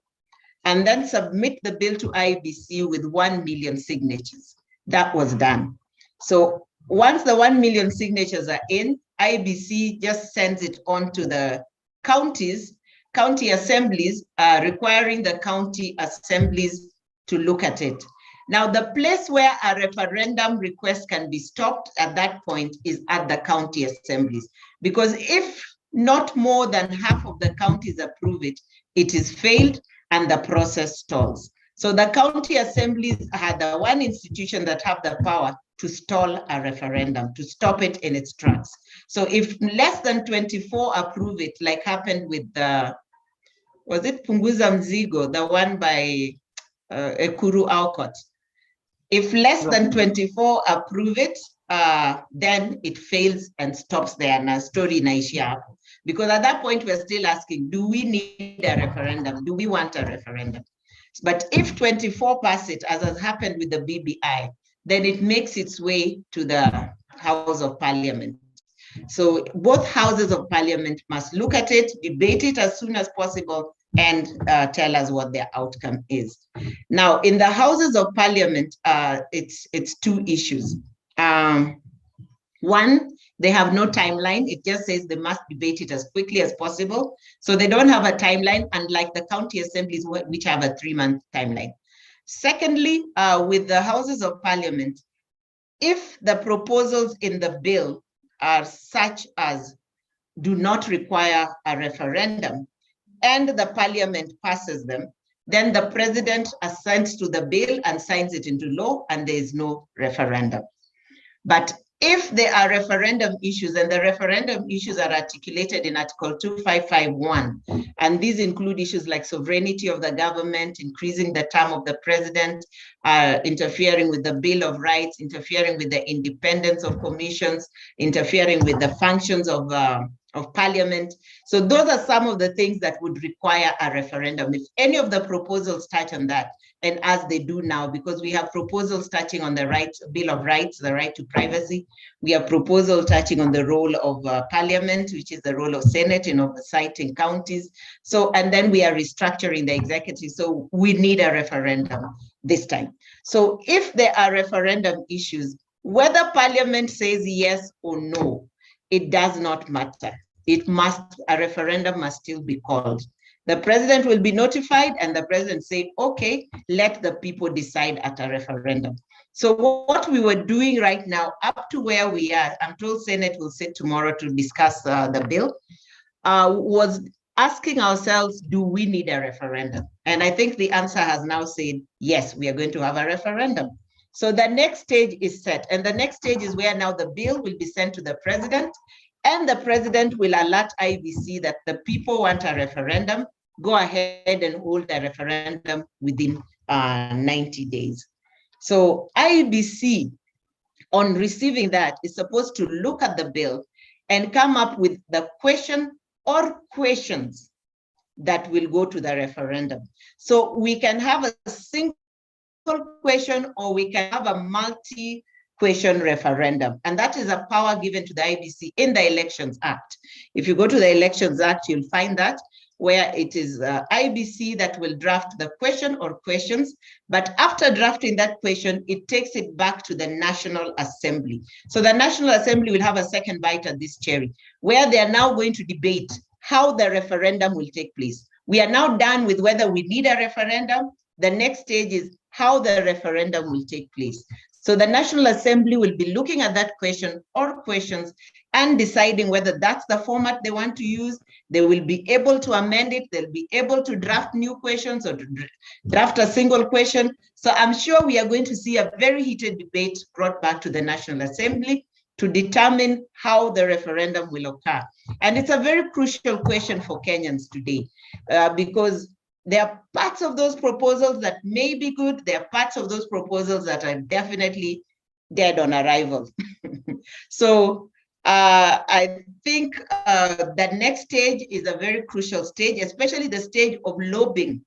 B: and then submit the bill to IEBC with 1 million signatures. That was done. So once the 1 million signatures are in, IEBC just sends it on to the counties, county assemblies, requiring the county assemblies to look at it. Now, the place where a referendum request can be stopped at that point is at the county assemblies, because if not more than half of the counties approve it, it is failed and the process stalls. So the county assemblies are the one institution that have the power to stall a referendum, to stop it in its tracks. So if less than 24 approve it, like happened with the, was it Punguza Mzigo, the one by Ekuru Aukot? If less than 24 approve it, then it fails and stops there and a story inaishia hapo. Because at that point, we're still asking, do we need a referendum? Do we want a referendum? But if 24 pass it, as has happened with the BBI, then it makes its way to the House of Parliament. So both houses of Parliament must look at it, debate it as soon as possible, and tell us what their outcome is. Now, in the Houses of Parliament, it's two issues. One, they have no timeline. It just says they must debate it as quickly as possible. So they don't have a timeline, unlike the county assemblies, which have a 3-month timeline. Secondly, with the Houses of Parliament, if the proposals in the bill are such as do not require a referendum and the Parliament passes them, then the president assents to the bill and signs it into law, and there is no referendum. But if there are referendum issues, and the referendum issues are articulated in Article 2551, and these include issues like sovereignty of the government, increasing the term of the president, interfering with the Bill of Rights, interfering with the independence of commissions, interfering with the functions of Parliament. So those are some of the things that would require a referendum. If any of the proposals touch on that, and as they do now, because we have proposals touching on the Bill of Rights, the right to privacy. We have proposals touching on the role of Parliament, which is the role of Senate in oversighting counties. So, and then we are restructuring the executive. So we need a referendum this time. So if there are referendum issues, whether Parliament says yes or no, it does not matter. A referendum must still be called. The president will be notified, and the president said, okay, let the people decide at a referendum. So what we were doing right now, up to where we are, I'm told Senate will sit tomorrow to discuss the bill, was asking ourselves, do we need a referendum? And I think the answer has now said, yes, we are going to have a referendum. So the next stage is set. And the next stage is where now the bill will be sent to the president, and the president will alert IBC that the people want a referendum. Go ahead and hold a referendum within 90 days. So IBC, on receiving that, is supposed to look at the bill and come up with the question or questions that will go to the referendum. So we can have a single question, or we can have a multi-question referendum. And that is a power given to the IBC in the Elections Act. If you go to the Elections Act, you'll find that, where it is IBC that will draft the question or questions. But after drafting that question, it takes it back to the National Assembly. So the National Assembly will have a second bite at this cherry, where they are now going to debate how the referendum will take place. We are now done with whether we need a referendum. The next stage is how the referendum will take place. So the National Assembly will be looking at that question or questions and deciding whether that's the format they want to use. They will be able to amend it. They'll be able to draft new questions or to draft a single question. So I'm sure we are going to see a very heated debate brought back to the National Assembly to determine how the referendum will occur. And it's a very crucial question for Kenyans today, because there are parts of those proposals that may be good. There are parts of those proposals that are definitely dead on arrival. So I think the next stage is a very crucial stage, especially the stage of lobbying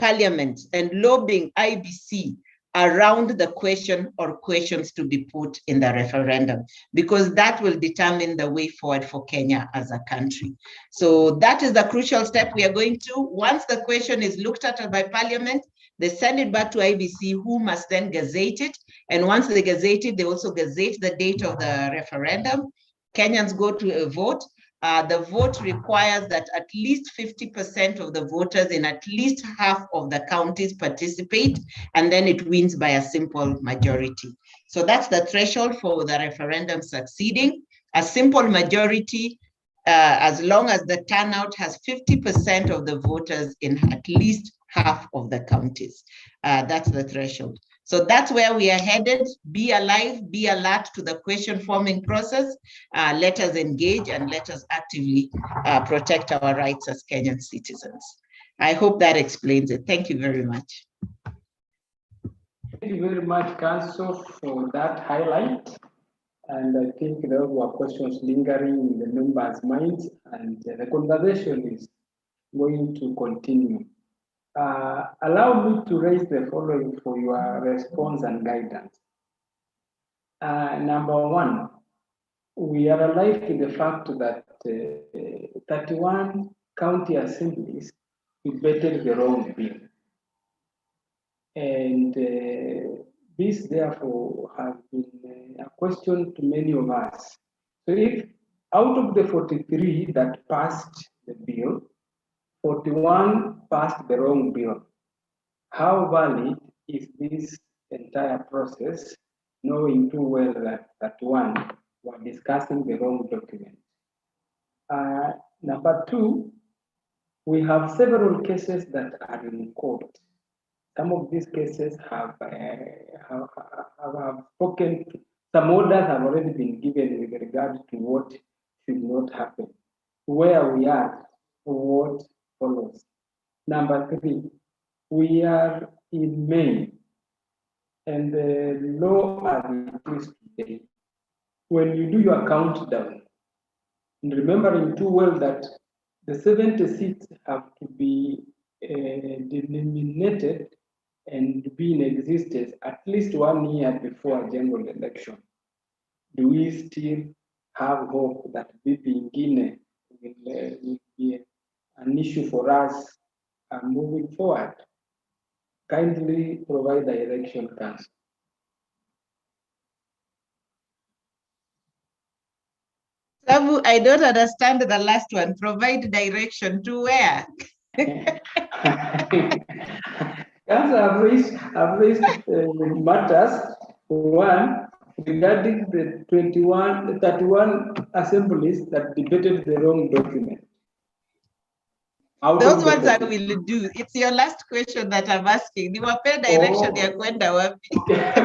B: Parliament and lobbying IBC around the question or questions to be put in the referendum, because that will determine the way forward for Kenya as a country. So that is the crucial step we are going to. Once the question is looked at by Parliament, they send it back to IBC, who must then gazette it. And once they gazette it, they also gazette the date of the referendum. Kenyans go to a vote. The vote requires that at least 50% of the voters in at least half of the counties participate, and then it wins by a simple majority. So that's the threshold for the referendum succeeding. A simple majority, as long as the turnout has 50% of the voters in at least half of the counties. That's the threshold. So that's where we are headed. Be alive, be alert to the question forming process. Let us engage and let us actively protect our rights as Kenyan citizens. I hope that explains it. Thank you very much.
A: Thank you very much, Council, for that highlight. And I think there were questions lingering in the members' minds, and the conversation is going to continue. Allow me to raise the following for your response and guidance. Number one, we are alive to the fact that 31 county assemblies debated the wrong bill. And this, therefore, has been a question to many of us. So if out of the 43 that passed the bill, 41 passed the wrong bill, how valid is this entire process, knowing too well that one, we're discussing the wrong document? Number two, we have several cases that are in court. Some of these cases have spoken. Some orders have already been given with regard to what should not happen, where we are, what follows. Number three, we are in May, and the law as it is today, when you do your countdown, and remembering too well that the 70 seats have to be delineated and be in existence at least 1 year before a general election. Do we still have hope that Bibi Guinea will be an issue for us moving forward? Kindly provide the election council.
B: Sabu, I don't understand the last one. Provide direction to where?
A: Council have raised matters. One, regarding the 31 assemblies that debated the wrong document.
B: Those ones I will do. It's your last question that I'm asking. You are paid direction,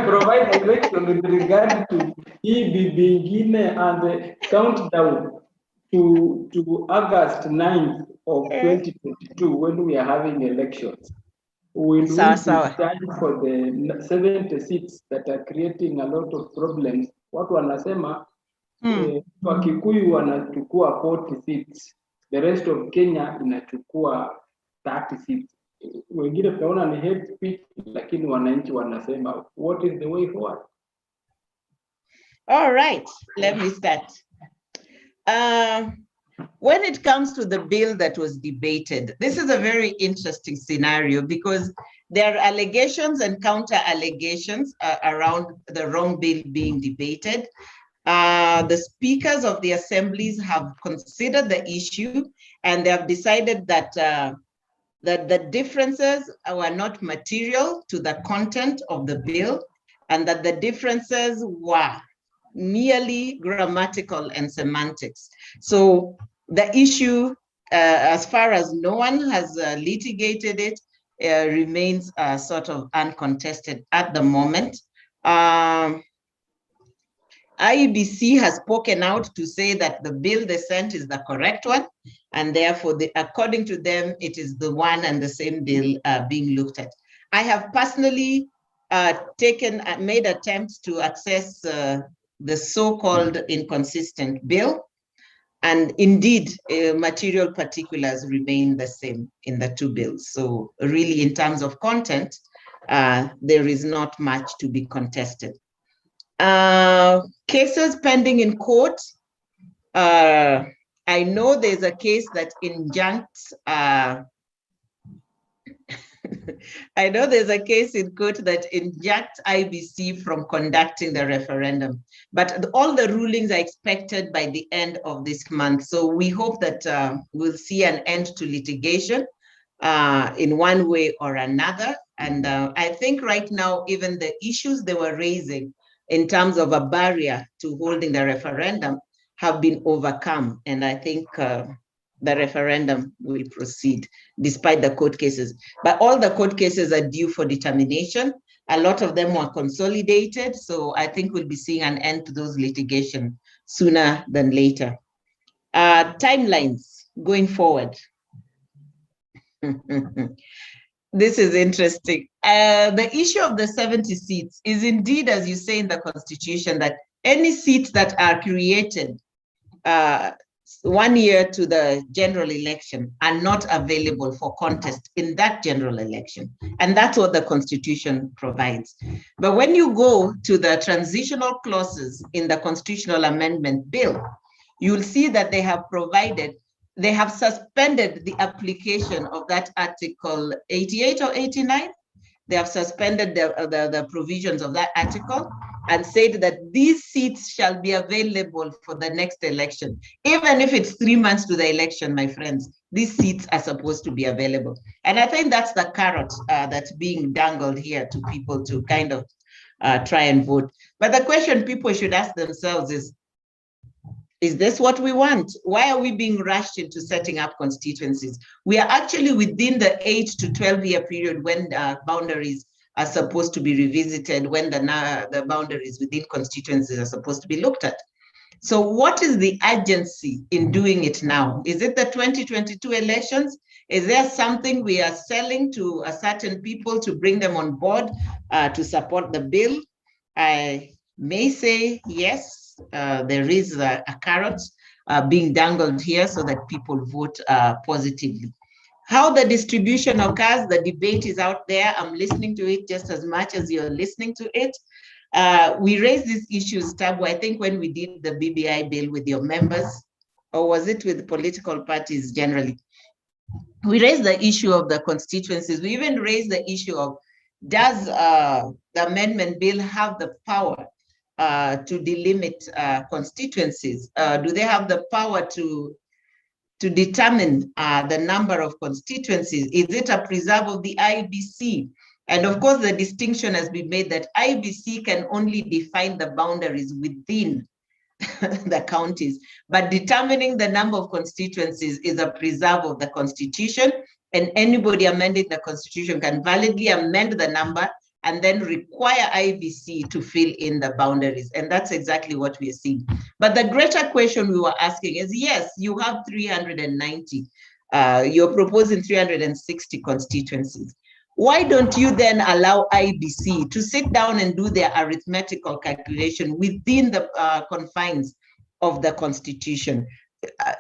A: provide direction with regard to begin and the countdown to August 9th of 2022 when we are having elections. Will we stand for the 70 seats that are creating a lot of problems? Watu wanasema Wakikuyu wanachukua 40 seats, the rest of Kenya inachukua 30 seats. Wengine tunaona ni hate speech, lakini wananchi wanasema what is the way forward?
B: All right, let me start. When it comes to the bill that was debated, this is a very interesting scenario because there are allegations and counter allegations around the wrong bill being debated. The speakers of the assemblies have considered the issue and they have decided that that the differences were not material to the content of the bill and that the differences were merely grammatical and semantics. So the issue, as far as no one has litigated it, remains sort of uncontested at the moment. IEBC has spoken out to say that the bill they sent is the correct one, and therefore, according to them, it is the one and the same bill being looked at. I have personally made attempts to access the so-called inconsistent bill, and indeed, material particulars remain the same in the two bills. So really, in terms of content, there is not much to be contested. Cases pending in court. I know there's a case that injuncts, I know there's a case in court that injuncts IBC from conducting the referendum, but all the rulings are expected by the end of this month. So we hope that we'll see an end to litigation in one way or another. And I think right now, even the issues they were raising in terms of a barrier to holding the referendum have been overcome. And I think the referendum will proceed despite the court cases. But all the court cases are due for determination. A lot of them were consolidated. So I think we'll be seeing an end to those litigation sooner than later. Timelines going forward. This is interesting. The issue of the 70 seats is indeed, as you say in the Constitution, that any seats that are created 1 year to the general election are not available for contest in that general election. And that's what the Constitution provides. But when you go to the transitional clauses in the Constitutional Amendment Bill, you'll see that they have provided they have suspended the application of that Article 88 or 89. They have suspended the provisions of that article and said that these seats shall be available for the next election. Even if it's 3 months to the election, my friends, these seats are supposed to be available. And I think that's the carrot that's being dangled here to people to kind of try and vote. But the question people should ask themselves is this what we want? Why are we being rushed into setting up constituencies? We are actually within the 8 to 12 year period when boundaries are supposed to be revisited, when the boundaries within constituencies are supposed to be looked at. So what is the urgency in doing it now? Is it the 2022 elections? Is there something we are selling to a certain people to bring them on board to support the bill? I may say yes. There is a carrot being dangled here so that people vote positively. How the distribution occurs, the debate is out there. I'm listening to it just as much as you're listening to it. We raised these issues, Tabu, I think when we did the BBI bill with your members, or was it with political parties generally? We raised the issue of the constituencies. We even raised the issue of, does the amendment bill have the power to delimit constituencies? Do they have the power to determine the number of constituencies? Is it a preserve of the IBC? And of course, the distinction has been made that IBC can only define the boundaries within the counties, but determining the number of constituencies is a preserve of the Constitution, and anybody amending the Constitution can validly amend the number and then require IBC to fill in the boundaries. And that's exactly what we are seeing. But the greater question we were asking is, yes, you have 390, you're proposing 360 constituencies. Why don't you then allow IBC to sit down and do their arithmetical calculation within the confines of the Constitution?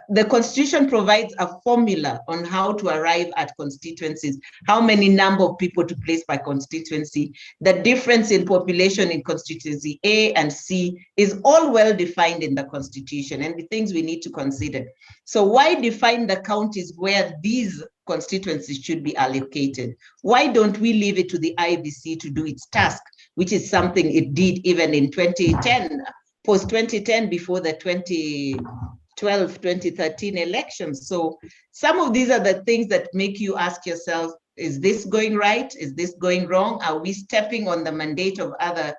B: The Constitution provides a formula on how to arrive at constituencies, how many number of people to place by constituency, the difference in population in constituency A and C is all well defined in the Constitution and the things we need to consider. So why define the counties where these constituencies should be allocated? Why don't we leave it to the IBC to do its task, which is something it did even in 2010, post 2010, before the 2013 elections? So some of these are the things that make you ask yourself, is this going right? Is this going wrong? Are we stepping on the mandate of other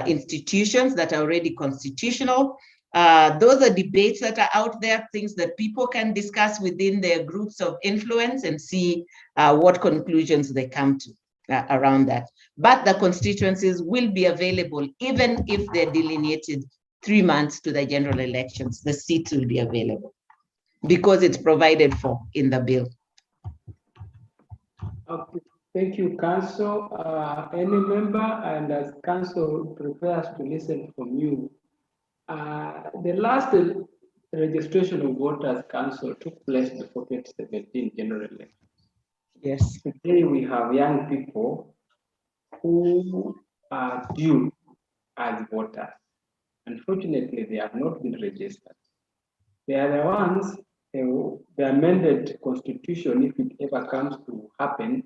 B: institutions that are already constitutional? Those are debates that are out there, things that people can discuss within their groups of influence and see what conclusions they come to around that. But the constituencies will be available even if they're delineated 3 months to the general elections. The seats will be available because it's provided for in the bill.
A: Okay, thank you, Council. Any member, and as Council prepares to listen from you, the last registration of voters, Council, took place before 2017 general elections.
B: Yes.
A: Today we have young people who are due as voters. Unfortunately, they have not been registered. They are the ones, the amended constitution, if it ever comes to happen,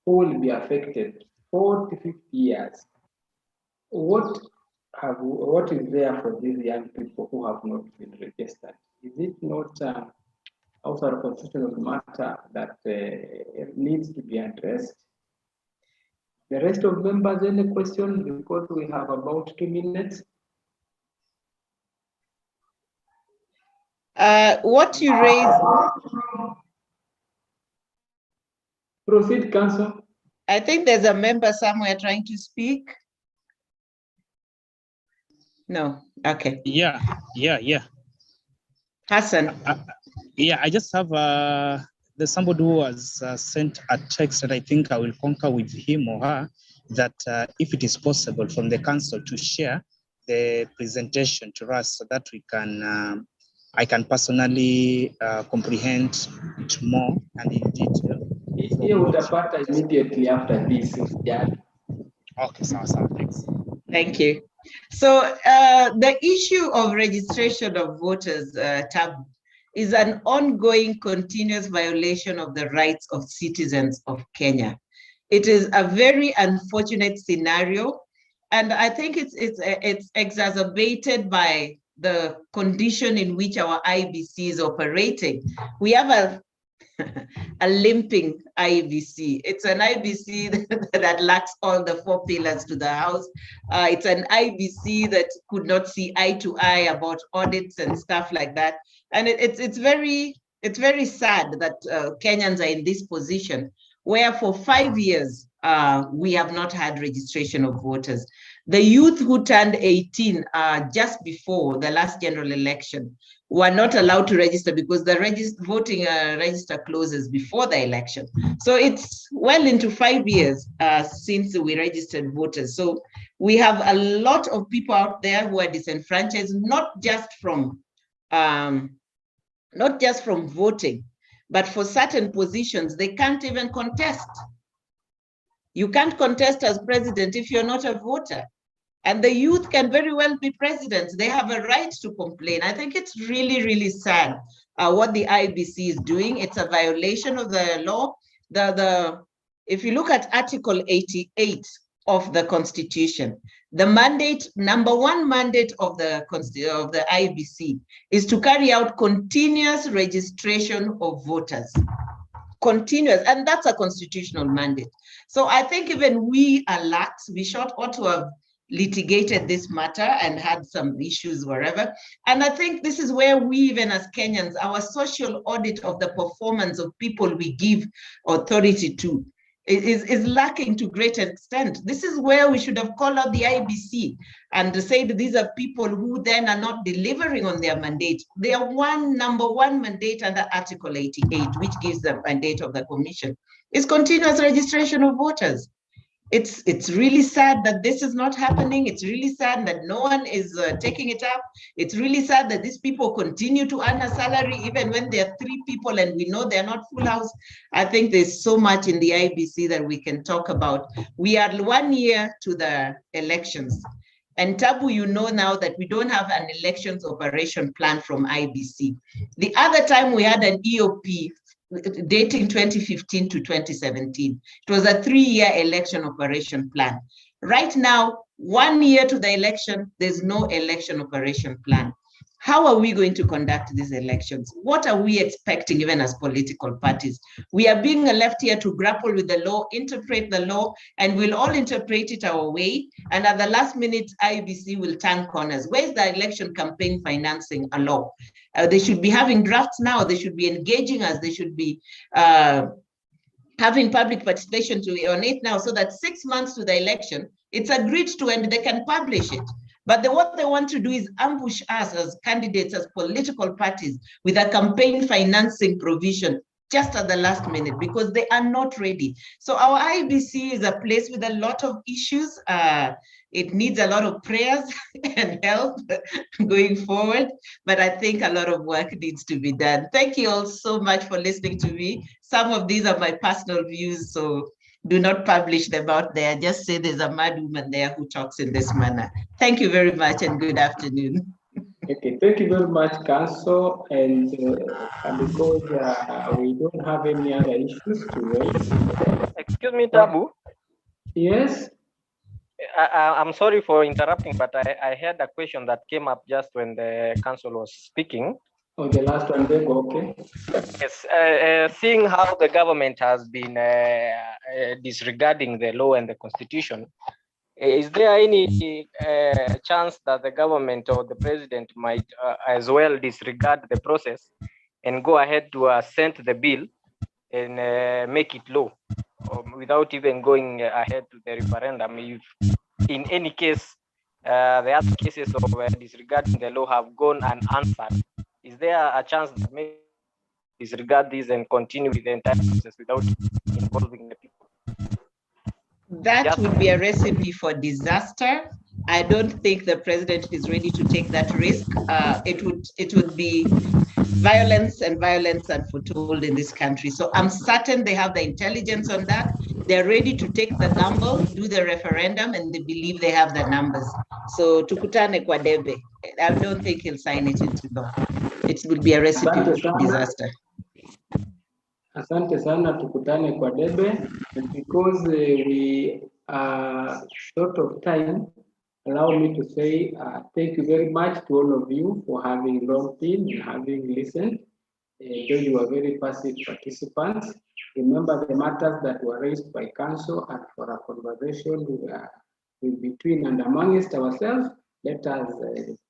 A: who will be affected 40 to 50 years. What is there for these young people who have not been registered? Is it not also a constitutional matter that needs to be addressed? The rest of members, any questions? Because we have about 2 minutes.
B: What you raise.
A: Proceed, Council.
B: I think there's a member somewhere trying to speak. No, okay.
E: Yeah.
B: Hassan.
E: Yeah, I just have, there's somebody who has sent a text that I think I will concur with him or her, that if it is possible from the council to share the presentation to us so that we can, I can personally comprehend it more and in detail.
A: You would have started immediately after this. Yeah.
E: Okay, so thanks.
B: Thank you. So the issue of registration of voters, Tab, is an ongoing, continuous violation of the rights of citizens of Kenya. It is a very unfortunate scenario, and I think it's exacerbated by the condition in which our IBC is operating. We have a limping IBC. It's an IBC that lacks all the 4 pillars to the house. It's an IBC that could not see eye to eye about audits and stuff like that. And it's very sad that Kenyans are in this position where for 5 years we have not had registration of voters. The youth who turned 18 just before the last general election were not allowed to register because the voting register closes before the election. So it's well into 5 years since we registered voters. So we have a lot of people out there who are disenfranchised, not just from voting, but for certain positions, they can't even contest. You can't contest as president if you're not a voter. And the youth can very well be presidents. They have a right to complain. I think it's really, really sad what the IBC is doing. It's a violation of the law. If you look at Article 88 of the Constitution, the mandate, number 1 mandate of the IBC is to carry out continuous registration of voters. Continuous, and that's a constitutional mandate. So I think even we are lax. We ought to have litigated this matter and had some issues wherever. And I think this is where we, even as Kenyans, our social audit of the performance of people we give authority to is lacking to great extent. This is where we should have called out the IBC and said these are people who then are not delivering on their mandate. Their number one mandate under Article 88, which gives the mandate of the commission, is continuous registration of voters. It's really sad that this is not happening. It's really sad that no one is taking it up. It's really sad that these people continue to earn a salary even when there are 3 people and we know they're not full house. I think there's so much in the IBC that we can talk about. We are 1 year to the elections. And Tabu, you know now that we don't have an elections operation plan from IBC. The other time we had an EOP dating 2015 to 2017. It was a 3-year election operation plan. Right now, 1 year to the election, there's no election operation plan. How are we going to conduct these elections? What are we expecting even as political parties? We are being left here to grapple with the law, interpret the law, and we'll all interpret it our way. And at the last minute, IBC will turn corners. Where's the election campaign financing a law? They should be having drafts now. They should be engaging us. They should be having public participation on it now so that 6 months to the election, it's agreed to and they can publish it. But what they want to do is ambush us as candidates, as political parties, with a campaign financing provision just at the last minute because they are not ready. So our IBC is a place with a lot of issues. It needs a lot of prayers and help going forward, but I think a lot of work needs to be done. Thank you all so much for listening to me. Some of these are my personal views, so do not publish them out there. Just say there's a mad woman there who talks in this manner. Thank you very much and good afternoon.
A: Okay, thank you very much, Council. And because we don't have any other issues to raise.
F: Excuse me, Tabu.
A: Yes?
F: I'm sorry for interrupting, but I had a question that came up just when the Council was speaking.
A: Oh, the last one, there, okay.
F: Yes, seeing how the government has been disregarding the law and the Constitution, is there any chance that the government or the president might as well disregard the process and go ahead to send the bill and make it law without even going ahead to the referendum? If in any case, the other cases of disregarding the law have gone unanswered, is there a chance that maybe disregard this and continue with the entire process without involving the people?
B: That would be a recipe for disaster. I don't think the president is ready to take that risk. It would be violence and violence unforetold in this country. So I'm certain they have the intelligence on that. they're ready to take the gamble, do the referendum, and they believe they have the numbers. So tukutane kwa debe. I don't think he'll sign it into law. It will be a recipe for disaster.
A: Asante sana, tukutane kwa debe. And because we are short of time, allow me to say thank you very much to all of you for having logged in and having listened. Though you are very passive participants, remember the matters that were raised by council and for a conversation between and amongst ourselves. Let us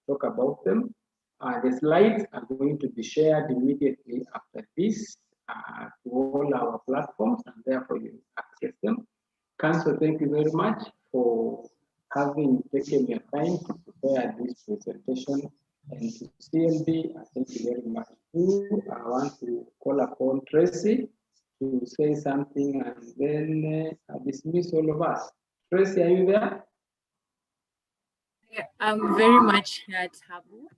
A: talk about them. The slides are going to be shared immediately after this to all our platforms, and therefore you access them. Council, thank you very much for having taken your time to prepare this presentation. And to CMD, thank you very much too. I want to call upon Tracy to say something and then dismiss all of us. Tracy, are you there?
G: Yeah, I'm very much here, Tabu.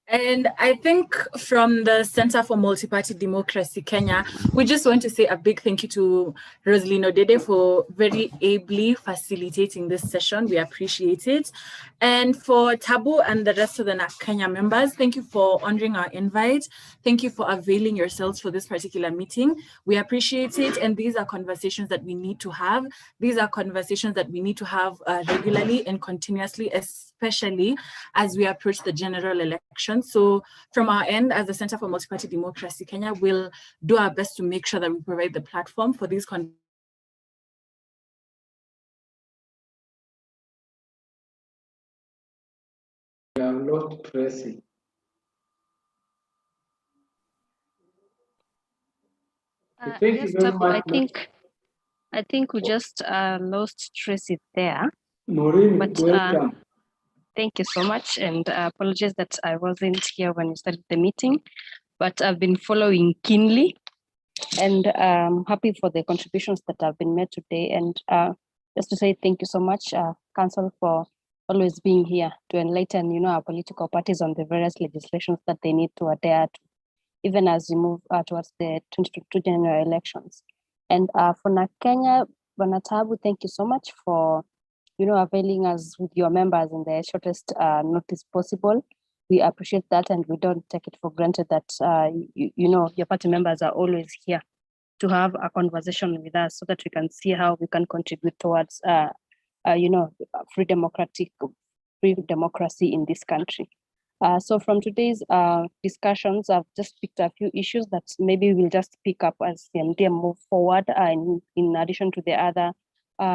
G: And I think from the Center for Multi-Party Democracy, Kenya, we just want to say a big thank you to Rosaline Odede for very ably facilitating this session. We appreciate it. And for Tabu and the rest of the NAC Kenya members, thank you for honoring our invite. Thank you for availing yourselves for this particular meeting. We appreciate it. And these are conversations that we need to have. These are conversations that we need to have regularly and continuously, especially as we approach the general election. So from our end, as the Center for Multi-Party Democracy Kenya, we'll do our best to make sure that we provide the platform for these conversations.
A: We have lost Tracy.
H: Yes, Tabu, I think we just lost Tracy there.
A: Maureen,
H: but
A: welcome.
H: Thank you so much, and apologies that I wasn't here when you started the meeting, but I've been following keenly, and I'm happy for the contributions that have been made today. And just to say thank you so much, Council, for always being here to enlighten, our political parties on the various legislations that they need to adhere to, even as we move towards the 2022 general elections. And for NAC Kenya, Tabu, thank you so much for availing us with your members in the shortest notice possible. We appreciate that, and we don't take it for granted that your party members are always here to have a conversation with us so that we can see how we can contribute towards free democracy in this country. So from today's discussions, I've just picked a few issues that maybe we'll just pick up as CMD and move forward in addition to the other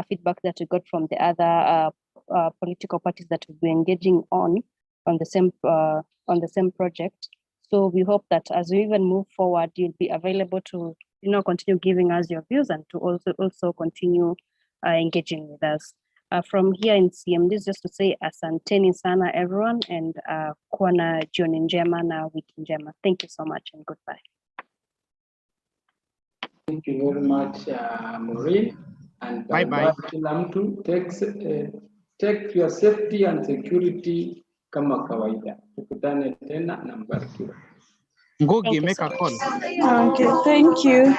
H: feedback that we got from the other political parties that we'll be engaging on the same project. So we hope that as we even move forward, you'll be available to continue giving us your views and to also continue engaging with us. From here in CMD, just to say asanteni sana everyone, and kuwa na jioni njema na wiki njema. Thank you so much and goodbye.
A: Thank you very much, Maureen. And bye-bye. Kila mtu take your safety and security kama kawaida. Tukutane tena na mbarikiwe.
E: Ngugi, make a call.
I: Okay, thank you.